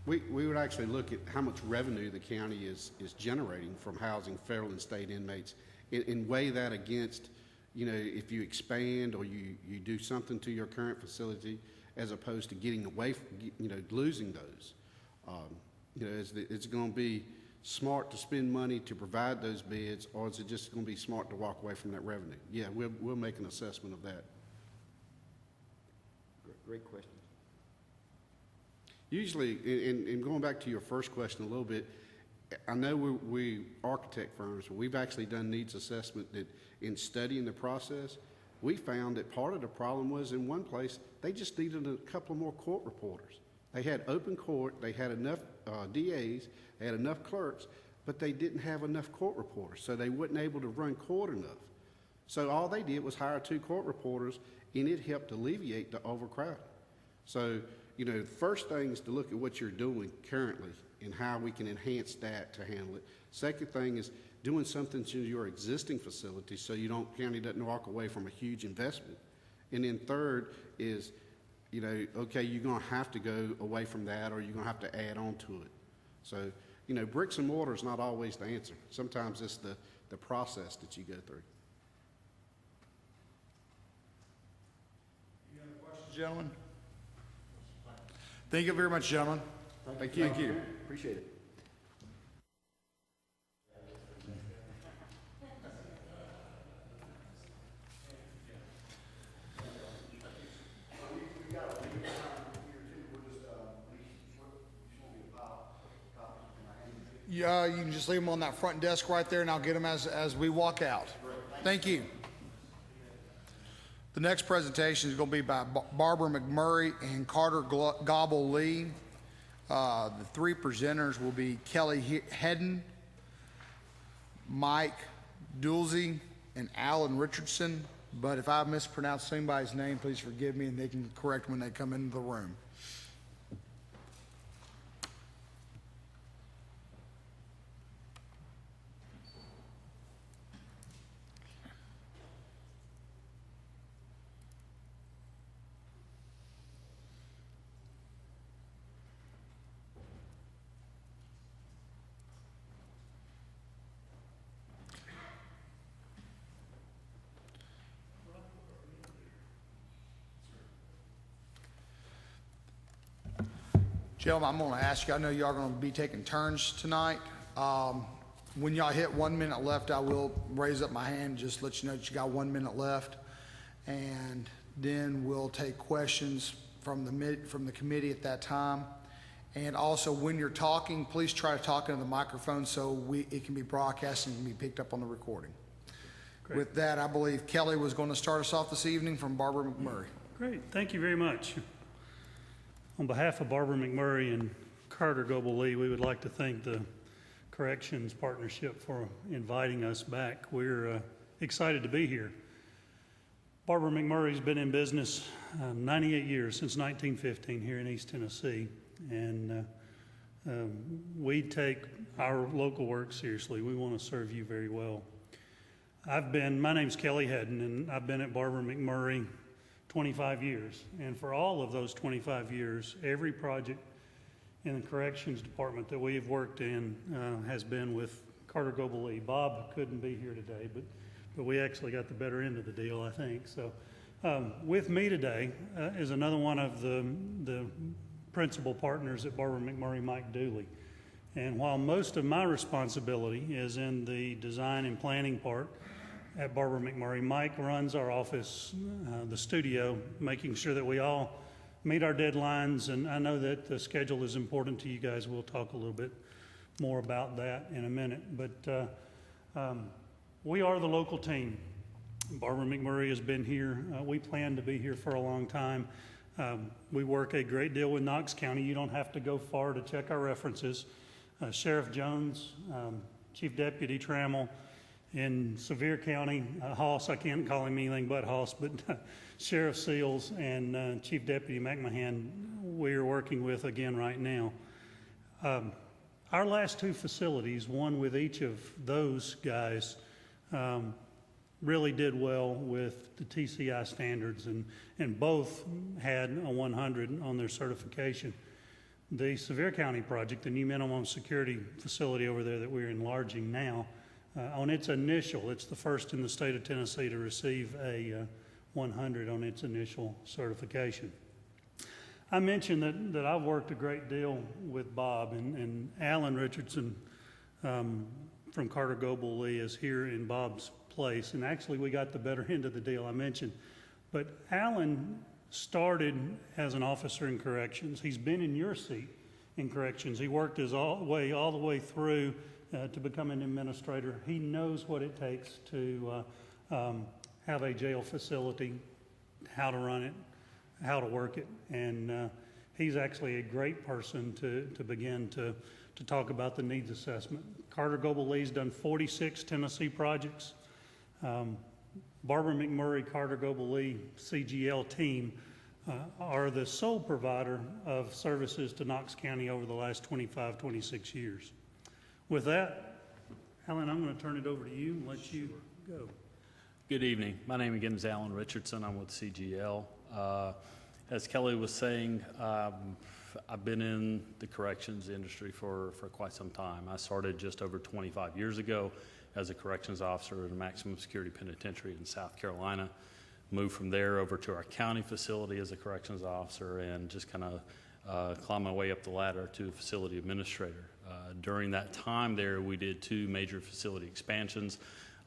S10: We would actually look at how much revenue the county is generating from housing federal and state inmates and weigh that against, you know, if you expand or you do something to your current facility as opposed to getting away from, you know, losing those. You know, it's going to be smart to spend money to provide those beds, or is it just going to be smart to walk away from that revenue? Yeah, we'll make an assessment of that.
S9: Great question.
S10: Usually, in going back to your first question a little bit, I know we architect firms, we've actually done needs assessment that in studying the process, we found that part of the problem was in one place, they just needed a couple more court reporters. They had open court, they had enough DAs, they had enough clerks, but they didn't have enough court reporters, so they weren't able to run court enough. So all they did was hire 2 court reporters, and it helped alleviate the overcrowding. So, you know, the first thing is to look at what you're doing currently and how we can enhance that to handle it. Second thing is doing something to your existing facility so county doesn't walk away from a huge investment. And then third is, you know, okay, you're going to have to go away from that, or you're going to have to add on to it. So, you know, bricks and mortar is not always the answer. Sometimes it's the process that you go through.
S1: Any other questions, gentlemen? Thank you very much, gentlemen.
S10: Thank you.
S9: Thank you. Appreciate it.
S1: Yeah, you can just leave them on that front desk right there, and I'll get them as we walk out. Thank you. The next presentation is going to be by Barbara McMurray and Carter Gobble Lee. The 3 presenters will be Kelly Hedden, Mike Dulzy, and Alan Richardson. But if I mispronounce anybody's name, please forgive me, and they can correct when they come into the room. Gentlemen, I'm going to ask you, I know you are going to be taking turns tonight. When y'all hit 1 minute left, I will raise up my hand, just let you know that you got 1 minute left. And then we'll take questions from the committee at that time. And also, when you're talking, please try to talk into the microphone so it can be broadcast and can be picked up on the recording. Great. With that, I believe Kelly was going to start us off this evening from Barbara McMurray.
S12: Great, thank you very much. On behalf of Barbara McMurray and Carter Gobble Lee, we would like to thank the Corrections Partnership for inviting us back. We're excited to be here. Barbara McMurray's been in business 98 years, since 1915 here in East Tennessee, and we take our local work seriously. We want to serve you very well. My name's Kelly Hedden, and I've been at Barbara McMurray 25 years, and for all of those 25 years, every project in the Corrections Department that we've worked in has been with Carter Gobble Lee. Bob couldn't be here today, but we actually got the better end of the deal, I think. So with me today is another one of the principal partners at Barbara McMurray, Mike Dooley. And while most of my responsibility is in the design and planning part at Barber McMurray, Mike runs our office, the studio, making sure that we all meet our deadlines. And I know that the schedule is important to you guys. We'll talk a little bit more about that in a minute. But we are the local team. Barber McMurray has been here. We plan to be here for a long time. We work a great deal with Knox County. You don't have to go far to check our references. Sheriff Jones, Chief Deputy Trammell in Sevier County, Hoss, I can't call him anything but Hoss, but Sheriff Seals and Chief Deputy McMahon, we're working with again right now. Our last two facilities, one with each of those guys, really did well with the TCI standards, and both had a 100 on their certification. The Sevier County project, the new minimum security facility over there that we're enlarging now, on its initial, it's the first in the state of Tennessee to receive a 100 on its initial certification. I mentioned that I've worked a great deal with Bob, and Alan Richardson from Carter Goble Lee is here in Bob's place, and actually we got the better end of the deal I mentioned. But Alan started as an officer in corrections. He's been in your seat in corrections. He worked his all the way through to become an administrator. He knows what it takes to have a jail facility, how to run it, how to work it, and he's actually a great person to begin to talk about the needs assessment. Carter Goble Lee's done 46 Tennessee projects. Barber McMurray, Carter Goble Lee CGL team are the sole provider of services to Knox County over the last 25, 26 years. With that, Alan, I'm going to turn it over to you and let you go.
S13: Good evening. My name again is Alan Richardson. I'm with CGL. As Kelly was saying, I've been in the corrections industry for quite some time. I started just over 25 years ago as a corrections officer at a maximum security penitentiary in South Carolina. Moved from there over to our county facility as a corrections officer and just kind of climbed my way up the ladder to facility administrator. During that time there, we did two major facility expansions.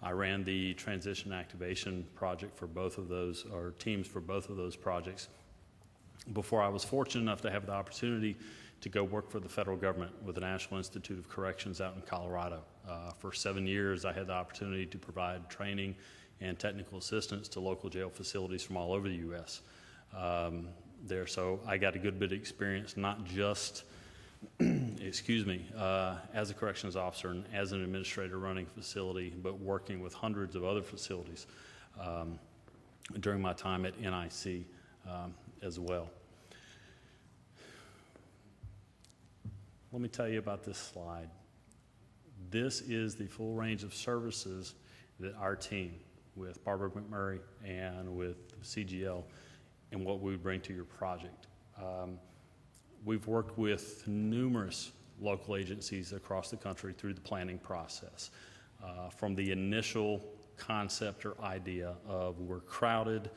S13: I ran the transition activation project for both of those, or teams for both of those projects, before I was fortunate enough to have the opportunity to go work for the federal government with the National Institute of Corrections out in Colorado. For 7 years, I had the opportunity to provide training and technical assistance to local jail facilities from all over the U.S. There, so I got a good bit of experience, not just, as a corrections officer and as an administrator running a facility, but working with hundreds of other facilities during my time at NIC as well. Let me tell you about this slide. This is the full range of services that our team with Barber McMurray and with CGL and what we would bring to your project. We've worked with numerous local agencies across the country through the planning process. From the initial concept or idea of we're crowded,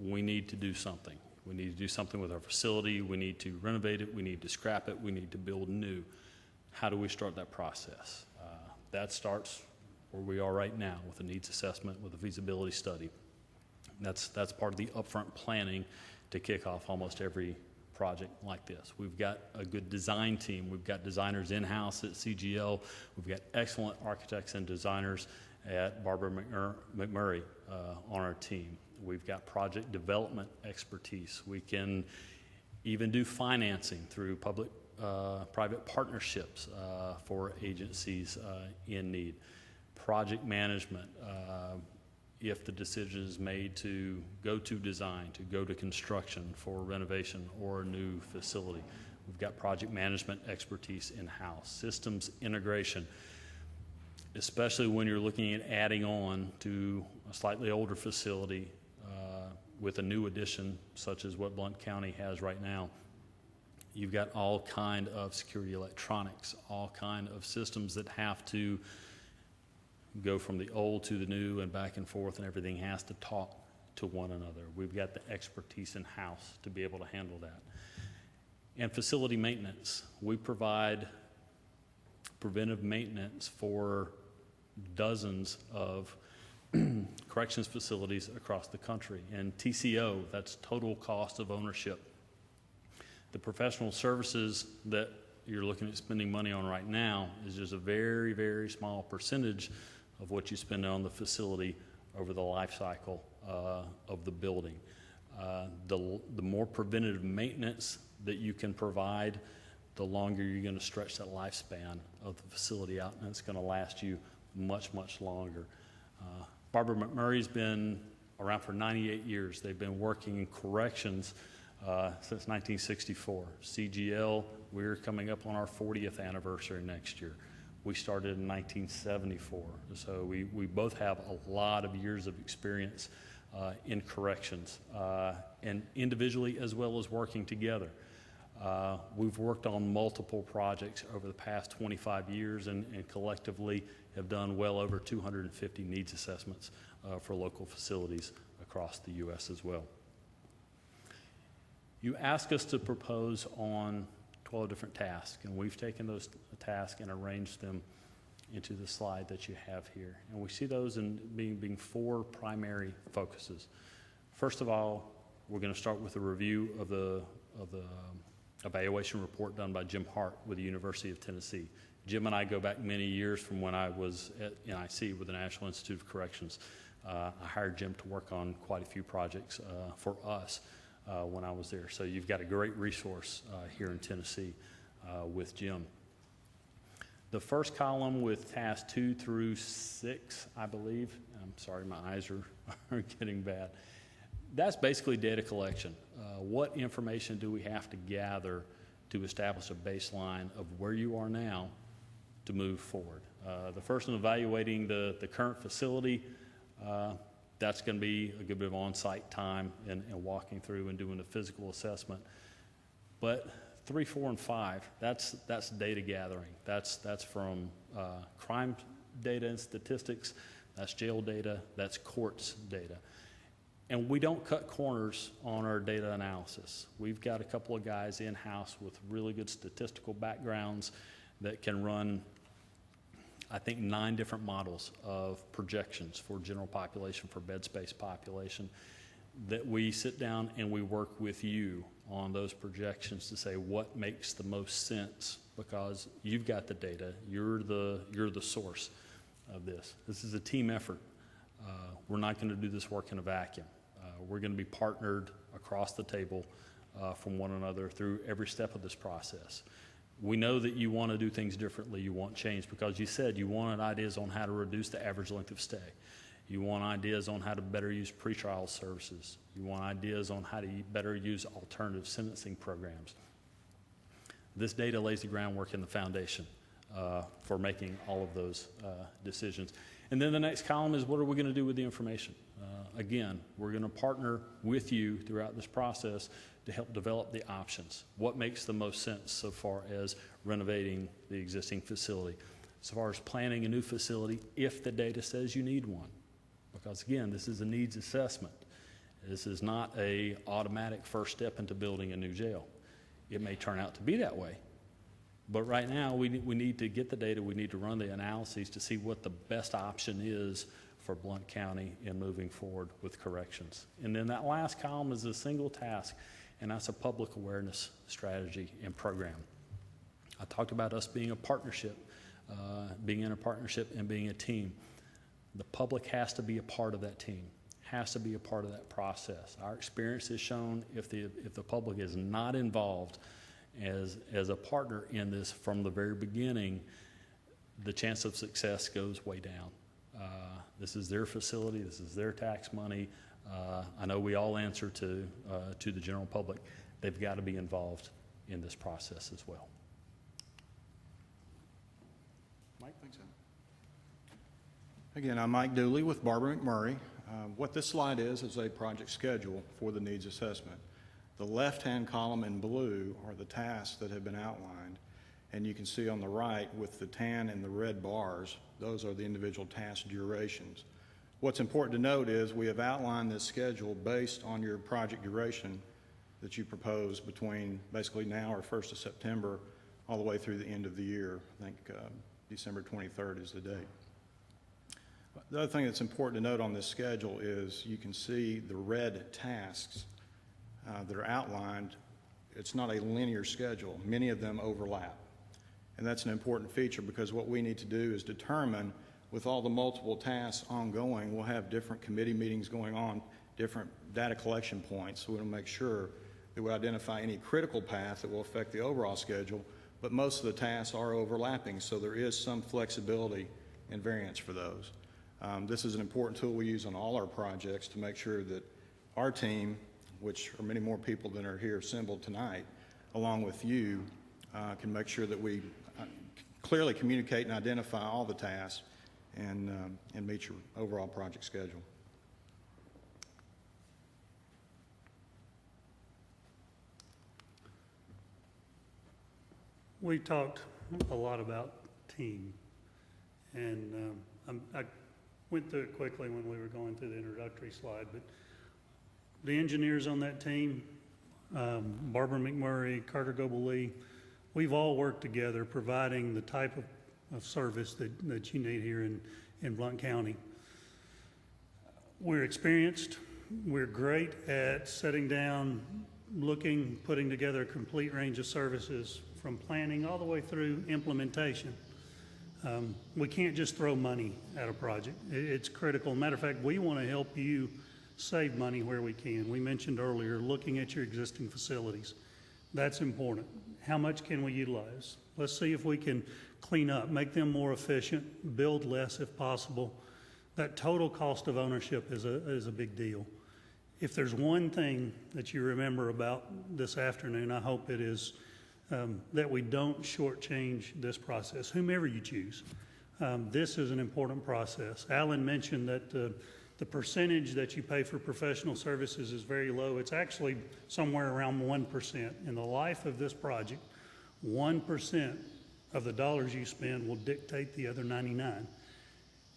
S13: we need to do something. We need to do something with our facility. We need to renovate it. We need to scrap it. We need to build new. How do we start that process? That starts where we are right now with a needs assessment, with a feasibility study. That's part of the upfront planning to kick off almost every project like this. We've got a good design team. We've got designers in-house at CGL. We've got excellent architects and designers at Barber McMurray on our team. We've got project development expertise. We can even do financing through public-private partnerships for agencies in need. Project management, if the decision is made to go to design, to go to construction for renovation or a new facility. We've got project management expertise in-house. Systems integration, especially when you're looking at adding on to a slightly older facility with a new addition, such as what Blount County has right now. You've got all kind of security electronics, all kind of systems that have to go from the old to the new and back and forth, and everything has to talk to one another. We've got the expertise in-house to be able to handle that. And facility maintenance. We provide preventive maintenance for dozens of corrections facilities across the country. And TCO, that's total cost of ownership. The professional services that you're looking at spending money on right now is just a very, very small percentage of what you spend on the facility over the life cycle of the building. The more preventative maintenance that you can provide, the longer you're going to stretch that lifespan of the facility out, and it's going to last you much, much longer. Barbara McMurray's been around for 98 years. They've been working in corrections since 1964. CGL, we're coming up on our 40th anniversary next year. We started in 1974, so we both have a lot of years of experience in corrections, and individually as well as working together. We've worked on multiple projects over the past 25 years and collectively have done well over 250 needs assessments for local facilities across the U.S. as well. You ask us to propose on 12 different tasks, and we've taken those tasks and arranged them into the slide that you have here. And we see those in being 4 primary focuses. First of all, we're going to start with a review of the evaluation report done by Jim Hart with the University of Tennessee. Jim and I go back many years from when I was at NIC with the National Institute of Corrections. I hired Jim to work on quite a few projects for us when I was there. So you've got a great resource here in Tennessee with Jim. The first column with tasks 2 through 6, I believe. I'm sorry, my eyes are getting bad. That's basically data collection. What information do we have to gather to establish a baseline of where you are now to move forward? The first one, evaluating the current facility, that's going to be a good bit of on-site time and walking through and doing a physical assessment. But 3, 4, and 5, that's data gathering. That's from crime data and statistics, that's jail data, that's courts data. And we don't cut corners on our data analysis. We've got a couple of guys in-house with really good statistical backgrounds that can run, I think, 9 different models of projections for general population, for bed space population, that we sit down and we work with you on those projections to say what makes the most sense, because you've got the data, you're the source of this. This is a team effort. We're not going to do this work in a vacuum. We're going to be partnered across the table from one another through every step of this process. We know that you want to do things differently. You want change because you said you wanted ideas on how to reduce the average length of stay. You want ideas on how to better use pretrial services. You want ideas on how to better use alternative sentencing programs. This data lays the groundwork and the foundation for making all of those decisions. And then the next column is, what are we going to do with the information? Again, we're going to partner with you throughout this process to help develop the options. What makes the most sense so far as renovating the existing facility? As far as planning a new facility, if the data says you need one. Because again, this is a needs assessment. This is not an automatic first step into building a new jail. It may turn out to be that way. But right now, we need to get the data, we need to run the analyses to see what the best option is for Blount County in moving forward with corrections. And then that last column is a single task, and that's a public awareness strategy and program. I talked about us being a partnership, being in a partnership and being a team. The public has to be a part of that team, has to be a part of that process. Our experience has shown if the public is not involved as a partner in this from the very beginning, the chance of success goes way down. This is their facility, this is their tax money. I know we all answer to the general public. They've got to be involved in this process as well.
S14: Mike, thanks. Again, I'm Mike Dooley with Barbara McMurray. What this slide is a project schedule for the needs assessment. The left-hand column in blue are the tasks that have been outlined, and you can see on the right with the tan and the red bars, those are the individual task durations. What's important to note is we have outlined this schedule based on your project duration that you propose between basically now or 1st of September all the way through the end of the year. I think December 23rd is the date. The other thing that's important to note on this schedule is you can see the red tasks that are outlined. It's not a linear schedule. Many of them overlap. And that's an important feature because what we need to do is determine, with all the multiple tasks ongoing, we'll have different committee meetings going on, different data collection points. So we'll make sure that we identify any critical path that will affect the overall schedule, but most of the tasks are overlapping, so there is some flexibility and variance for those. This is an important tool we use on all our projects to make sure that our team, which are many more people than are here assembled tonight, along with you, can make sure that we clearly communicate and identify all the tasks and meet your overall project schedule.
S12: We talked a lot about team, and I went through it quickly when we were going through the introductory slide, but the engineers on that team, Barbara McMurray, Carter Goble Lee, we've all worked together providing the type of service that you need here in Blount County. We're experienced, we're great at setting down, looking, putting together a complete range of services from planning all the way through implementation. We can't just throw money at a project. It's critical. Matter of fact, we want to help you save money where we can. We mentioned earlier looking at your existing facilities. That's important. How much can we utilize? Let's see if we can clean up, make them more efficient, build less if possible. That total cost of ownership is a big deal. If there's one thing that you remember about this afternoon, I hope it is that we don't shortchange this process, whomever you choose. This is an important process. Alan mentioned that the percentage that you pay for professional services is very low. It's actually somewhere around 1%. In the life of this project, 1% of the dollars you spend will dictate the other 99.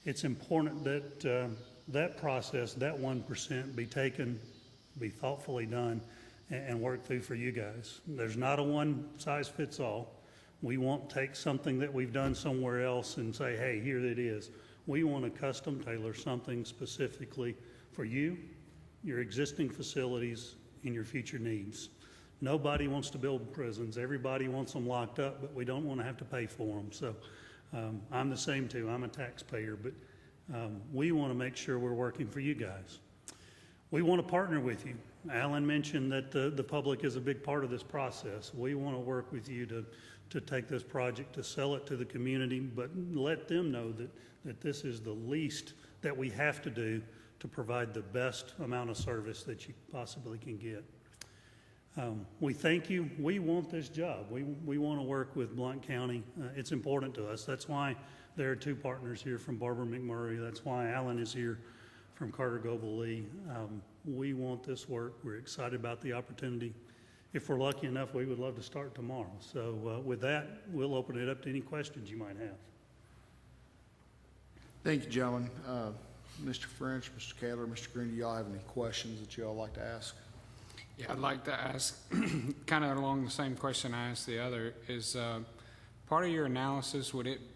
S12: It's important that that process, that 1%, be taken, be thoughtfully done, and work through for you guys. There's not a one-size-fits-all. We won't take something that we've done somewhere else and say, hey, here it is. We want to custom tailor something specifically for you, your existing facilities, and your future needs. Nobody wants to build prisons. Everybody wants them locked up, but we don't want to have to pay for them. So I'm the same too. I'm a taxpayer, but we want to make sure we're working for you guys. We want to partner with you. Alan mentioned that the public is a big part of this process. We want to work with you to take this project, to sell it to the community, but let them know that this is the least that we have to do to provide the best amount of service that you possibly can get. We thank you. We want this job. We want to work with Blount County. It's important to us. That's why there are two partners here from Barbara McMurray. That's why Alan is here from Carter Goble Lee. We want this work. We're excited about the opportunity. If we're lucky enough, we would love to start tomorrow. So with that, we'll open it up to any questions you might have.
S1: Thank you, gentlemen. Mr. French, Mr. Kaler, Mr. Green, do y'all have any questions that y'all like to ask?
S11: Yeah, I'd like to ask, kind of along the same question I asked the other, is part of your analysis,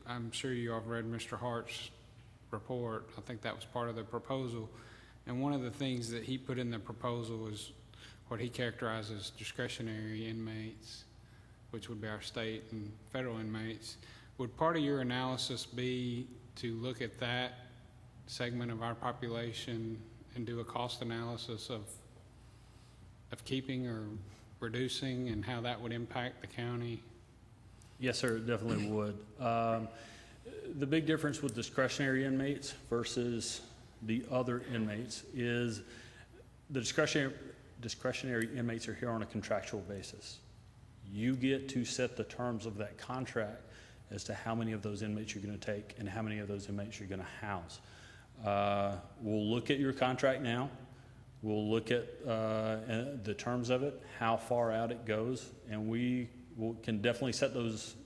S11: I'm sure you all have read Mr. Hart's report. I think that was part of the proposal. And one of the things that he put in the proposal was what he characterized as discretionary inmates, which would be our state and federal inmates. Would part of your analysis be to look at that segment of our population and do a cost analysis of keeping or reducing and how that would impact the county?
S13: Yes, sir, it definitely would. The big difference with discretionary inmates versus the other inmates is the discretionary inmates are here on a contractual basis. You get to set the terms of that contract as to how many of those inmates you're going to take and how many of those inmates you're going to house. We'll look at your contract now. We'll look at the terms of it, how far out it goes, and we can definitely set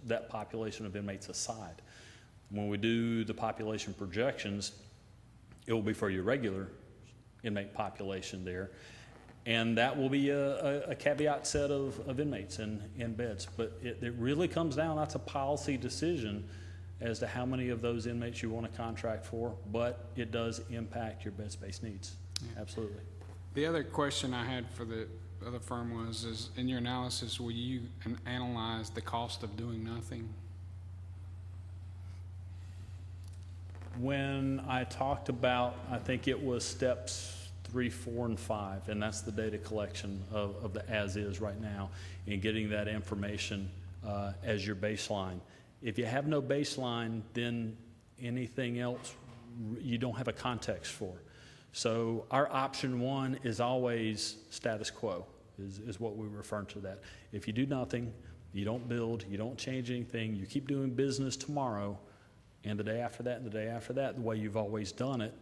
S13: that population of inmates aside. When we do the population projections, it will be for your regular inmate population there. And that will be a caveat set of inmates and beds. But it really comes down, that's a policy decision as to how many of those inmates you want to contract for, but it does impact your bed space needs. Yeah. Absolutely.
S11: The other question I had for the other firm is in your analysis, will you analyze the cost of doing nothing?
S13: When I talked about, I think it was steps 3, 4, and 5, and that's the data collection of the as-is right now, and getting that information as your baseline. If you have no baseline, then anything else you don't have a context for. So our option 1 is always status quo, is what we refer to that. If you do nothing, you don't build, you don't change anything, you keep doing business tomorrow, and the day after that, and the day after that, the way you've always done it,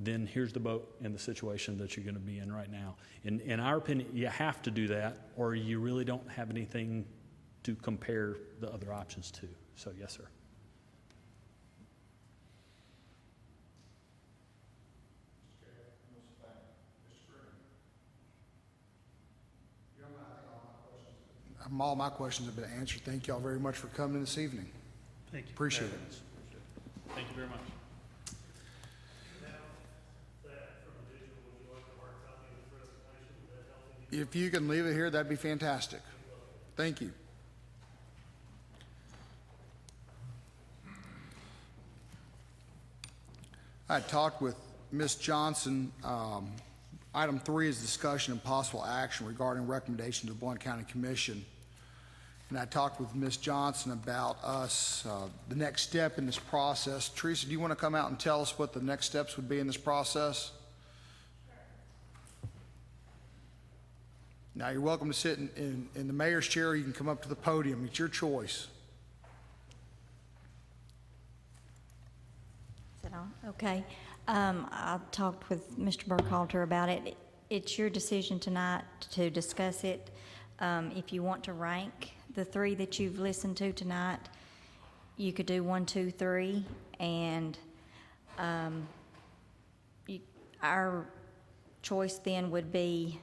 S13: then here's the boat and the situation that you're going to be in right now. In our opinion, you have to do that, or you really don't have anything to compare the other options to. So, yes, sir.
S1: All my questions have been answered. Thank you all very much for coming this evening.
S12: Thank you.
S1: Appreciate it.
S13: Thank you very much.
S1: If you can leave it here, that'd be fantastic. Thank you. I talked with Ms. Johnson. Item 3 is discussion and possible action regarding recommendation to the Blount County Commission. And I talked with Ms. Johnson about the next step in this process. Teresa, do you want to come out and tell us what the next steps would be in this process? Now, you're welcome to sit in the mayor's chair, or you can come up to the podium. It's your choice.
S6: Is it on? Okay. I talked with Mr. Burkhalter about it. It's your decision tonight to discuss it. If you want to rank the 3 that you've listened to tonight, you could do 1, 2, 3, and our choice then would be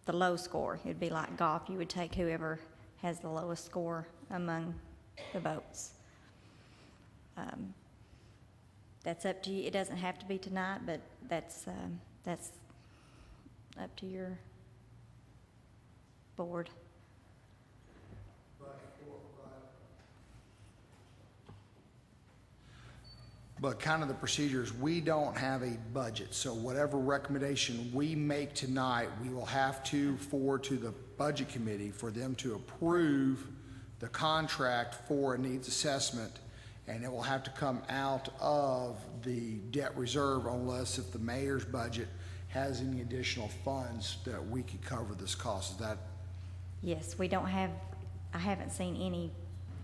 S6: the low score. It'd be like golf. You would take whoever has the lowest score among the votes. That's up to you. It doesn't have to be tonight, but that's up to your board.
S1: But kind of the procedures, we don't have a budget, so whatever recommendation we make tonight, we will have to forward to the Budget Committee for them to approve the contract for a needs assessment, and it will have to come out of the debt reserve unless if the mayor's budget has any additional funds that we could cover this cost. Is that?
S6: Yes, we don't have, I haven't seen any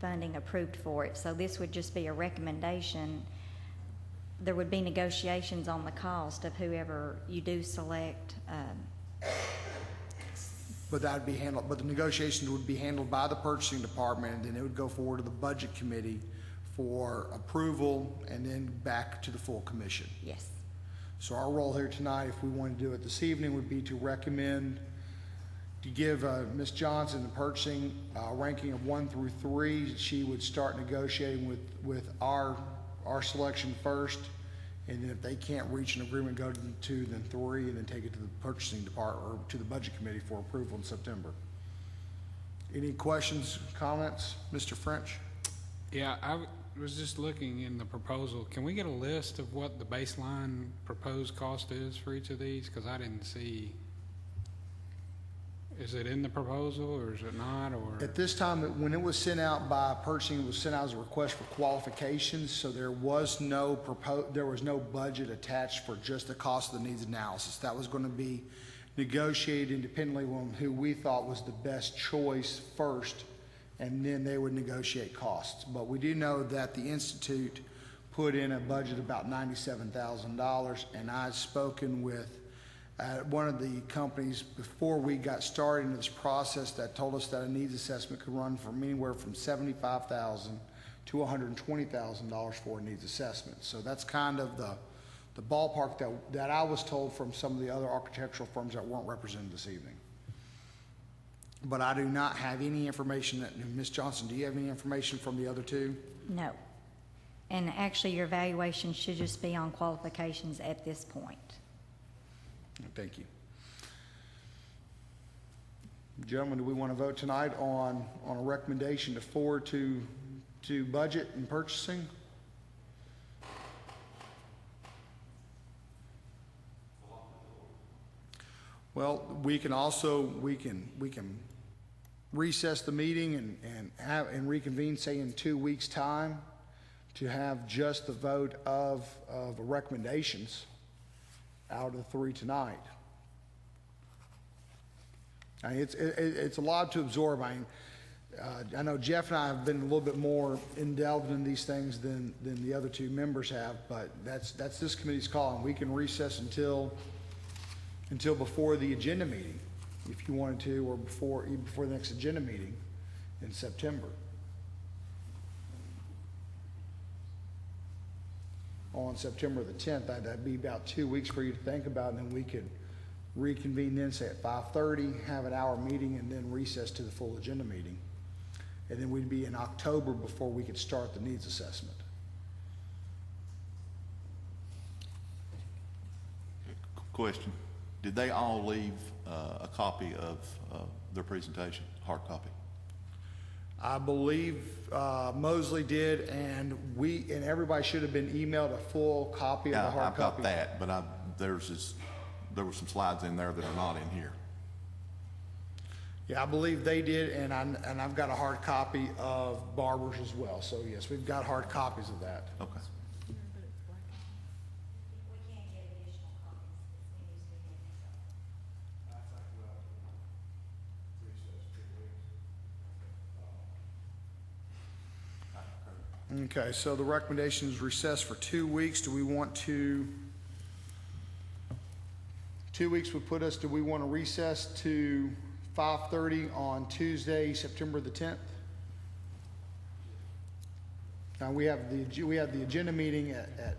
S6: funding approved for it, so this would just be a recommendation. There would be negotiations on the cost of whoever you do select.
S1: But that would be handled, but the negotiations would be handled by the purchasing department, and then it would go forward to the Budget Committee for approval and then back to the full commission.
S6: Yes.
S1: So our role here tonight, if we want to do it this evening, would be to recommend to give Ms. Johnson the purchasing ranking of 1 through 3. She would start negotiating with our selection first, and then if they can't reach an agreement, go to the 2, then 3, and then take it to the purchasing department or to the Budget Committee for approval in September. Any questions, comments, Mr. French?
S11: Yeah, I was just looking in the proposal. Can we get a list of what the baseline proposed cost is for each of these? Because I didn't see. Is it in the proposal or is it not? Or
S1: at this time, when it was sent out by purchasing, it was sent out as a request for qualifications. So there was no budget attached for just the cost of the needs analysis. That was going to be negotiated independently on who we thought was the best choice first, and then they would negotiate costs. But we do know that the Institute put in a budget about $97,000, and I've spoken with one of the companies before we got started in this process that told us that a needs assessment could run from anywhere from $75,000 to $120,000 for a needs assessment. So that's kind of the the ballpark that I was told from some of the other architectural firms that weren't represented this evening. But I do not have any information that, Ms. Johnson, do you have any information from the other two?
S6: No. And actually, your evaluation should just be on qualifications at this point.
S1: Thank you. Gentlemen, do we want to vote tonight on a recommendation to forward to budget and purchasing? Well, we can also, we can recess the meeting and reconvene, say, in 2 weeks' time to have just the vote of recommendations out of the three tonight. I mean, it's a lot to absorb. I know Jeff and I have been a little bit more indelved in these things than the other two members have, but that's this committee's call, and we can recess until before the agenda meeting, if you wanted to, or even before the next agenda meeting in September. On September the 10th, that'd be about 2 weeks for you to think about, and then we could reconvene then, say at 5:30, have an hour meeting, and then recess to the full agenda meeting. And then we'd be in October before we could start the needs assessment.
S4: Question. Did they all leave a copy of their presentation, hard copy?
S1: I believe Mosley did, and everybody should have been emailed a full copy of the hard
S4: I've
S1: copy.
S4: got that, but there were some slides in there that are not in here.
S1: Yeah, I believe they did, and I've got a hard copy of Barber's as well. So yes, we've got hard copies of that.
S4: Okay.
S6: We can't get additional copies. It needs to be
S1: Okay, so the recommendation is recess for 2 weeks. Do we want to? 2 weeks would put us. Do we want to recess to 5:30 on Tuesday, September the 10th? Now we have the agenda meeting at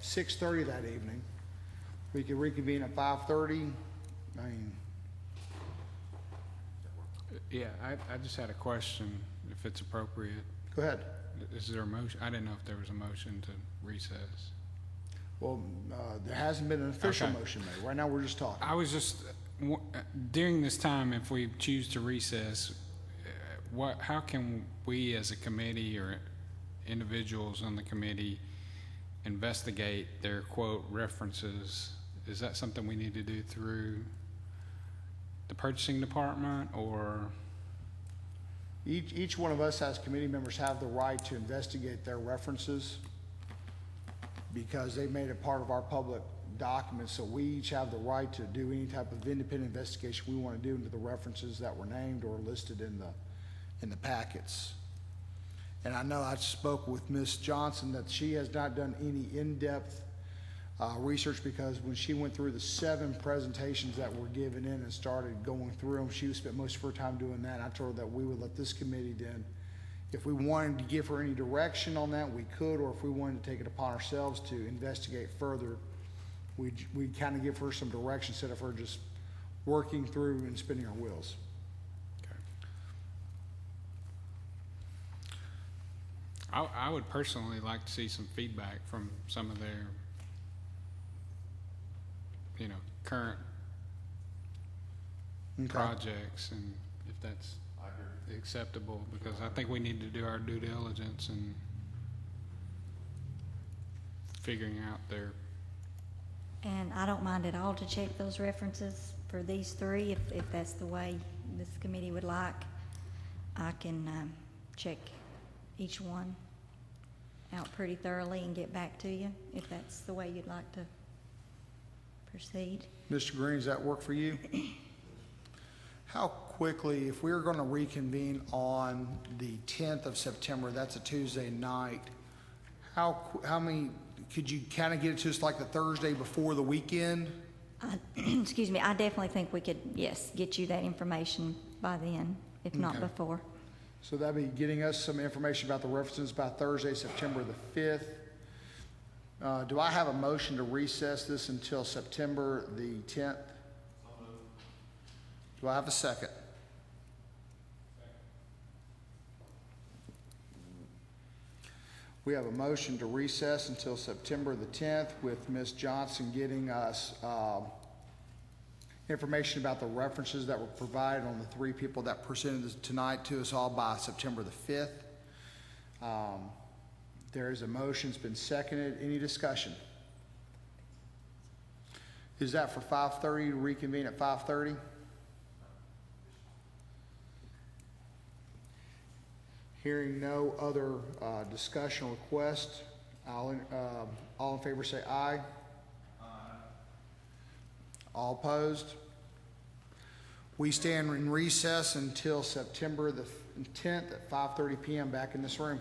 S1: 6:30 that evening. We could reconvene at 5:30. I mean,
S11: Yeah, I just had a question, if it's appropriate.
S1: go ahead.
S11: Is there a motion? I didn't know if there was a motion to recess.
S1: Well, there hasn't been an official
S11: Okay.
S1: motion made. Right now, we're just talking.
S11: I was just, during this time, if we choose to recess, how can we as a committee or individuals on the committee investigate their quote references? Is that something we need to do through the purchasing department, or?
S1: Each one of us as committee members have the right to investigate their references because they made it part of our public document. So we each have the right to do any type of independent investigation we want to do into the references that were named or listed in the packets. And I know I spoke with Ms. Johnson that she has not done any in-depth research because when she went through the 7 presentations that were given in and started going through them, she spent most of her time doing that. I told her that we would let this committee then, if we wanted to give her any direction on that, we could, or if we wanted to take it upon ourselves to investigate further, we'd kind of give her some direction instead of her just working through and spinning her wheels.
S11: I would personally like to see some feedback from some of their, current projects, and if that's acceptable, because I think we need to do our due diligence and figuring out their.
S6: And I don't mind at all to check those references for these 3, if that's the way this committee would like. I can check each one out pretty thoroughly and get back to you, if that's the way you'd like to proceed.
S1: Mr. Green, does that work for you? How quickly, if we were going to reconvene on the 10th of September, that's a Tuesday night, how many, could you kind of get it to us like the Thursday before the weekend?
S6: Excuse me, I definitely think we could, yes, get you that information by then, if not
S1: Okay.
S6: before.
S1: So that'd be getting us some information about the references by Thursday, September the 5th. Do I have a motion to recess this until September the 10th? Do I have a second? We have a motion to recess until September the 10th with Ms. Johnson getting us information about the references that were provided on the three people that presented this tonight to us all by September the 5th. There is a motion, it's been seconded. Any discussion? Is that for 5:30 to reconvene at 5:30? Hearing no other discussion or request, all in favor say aye. Aye. All opposed? We stand in recess until September the 10th at 5:30 p.m. back in this room.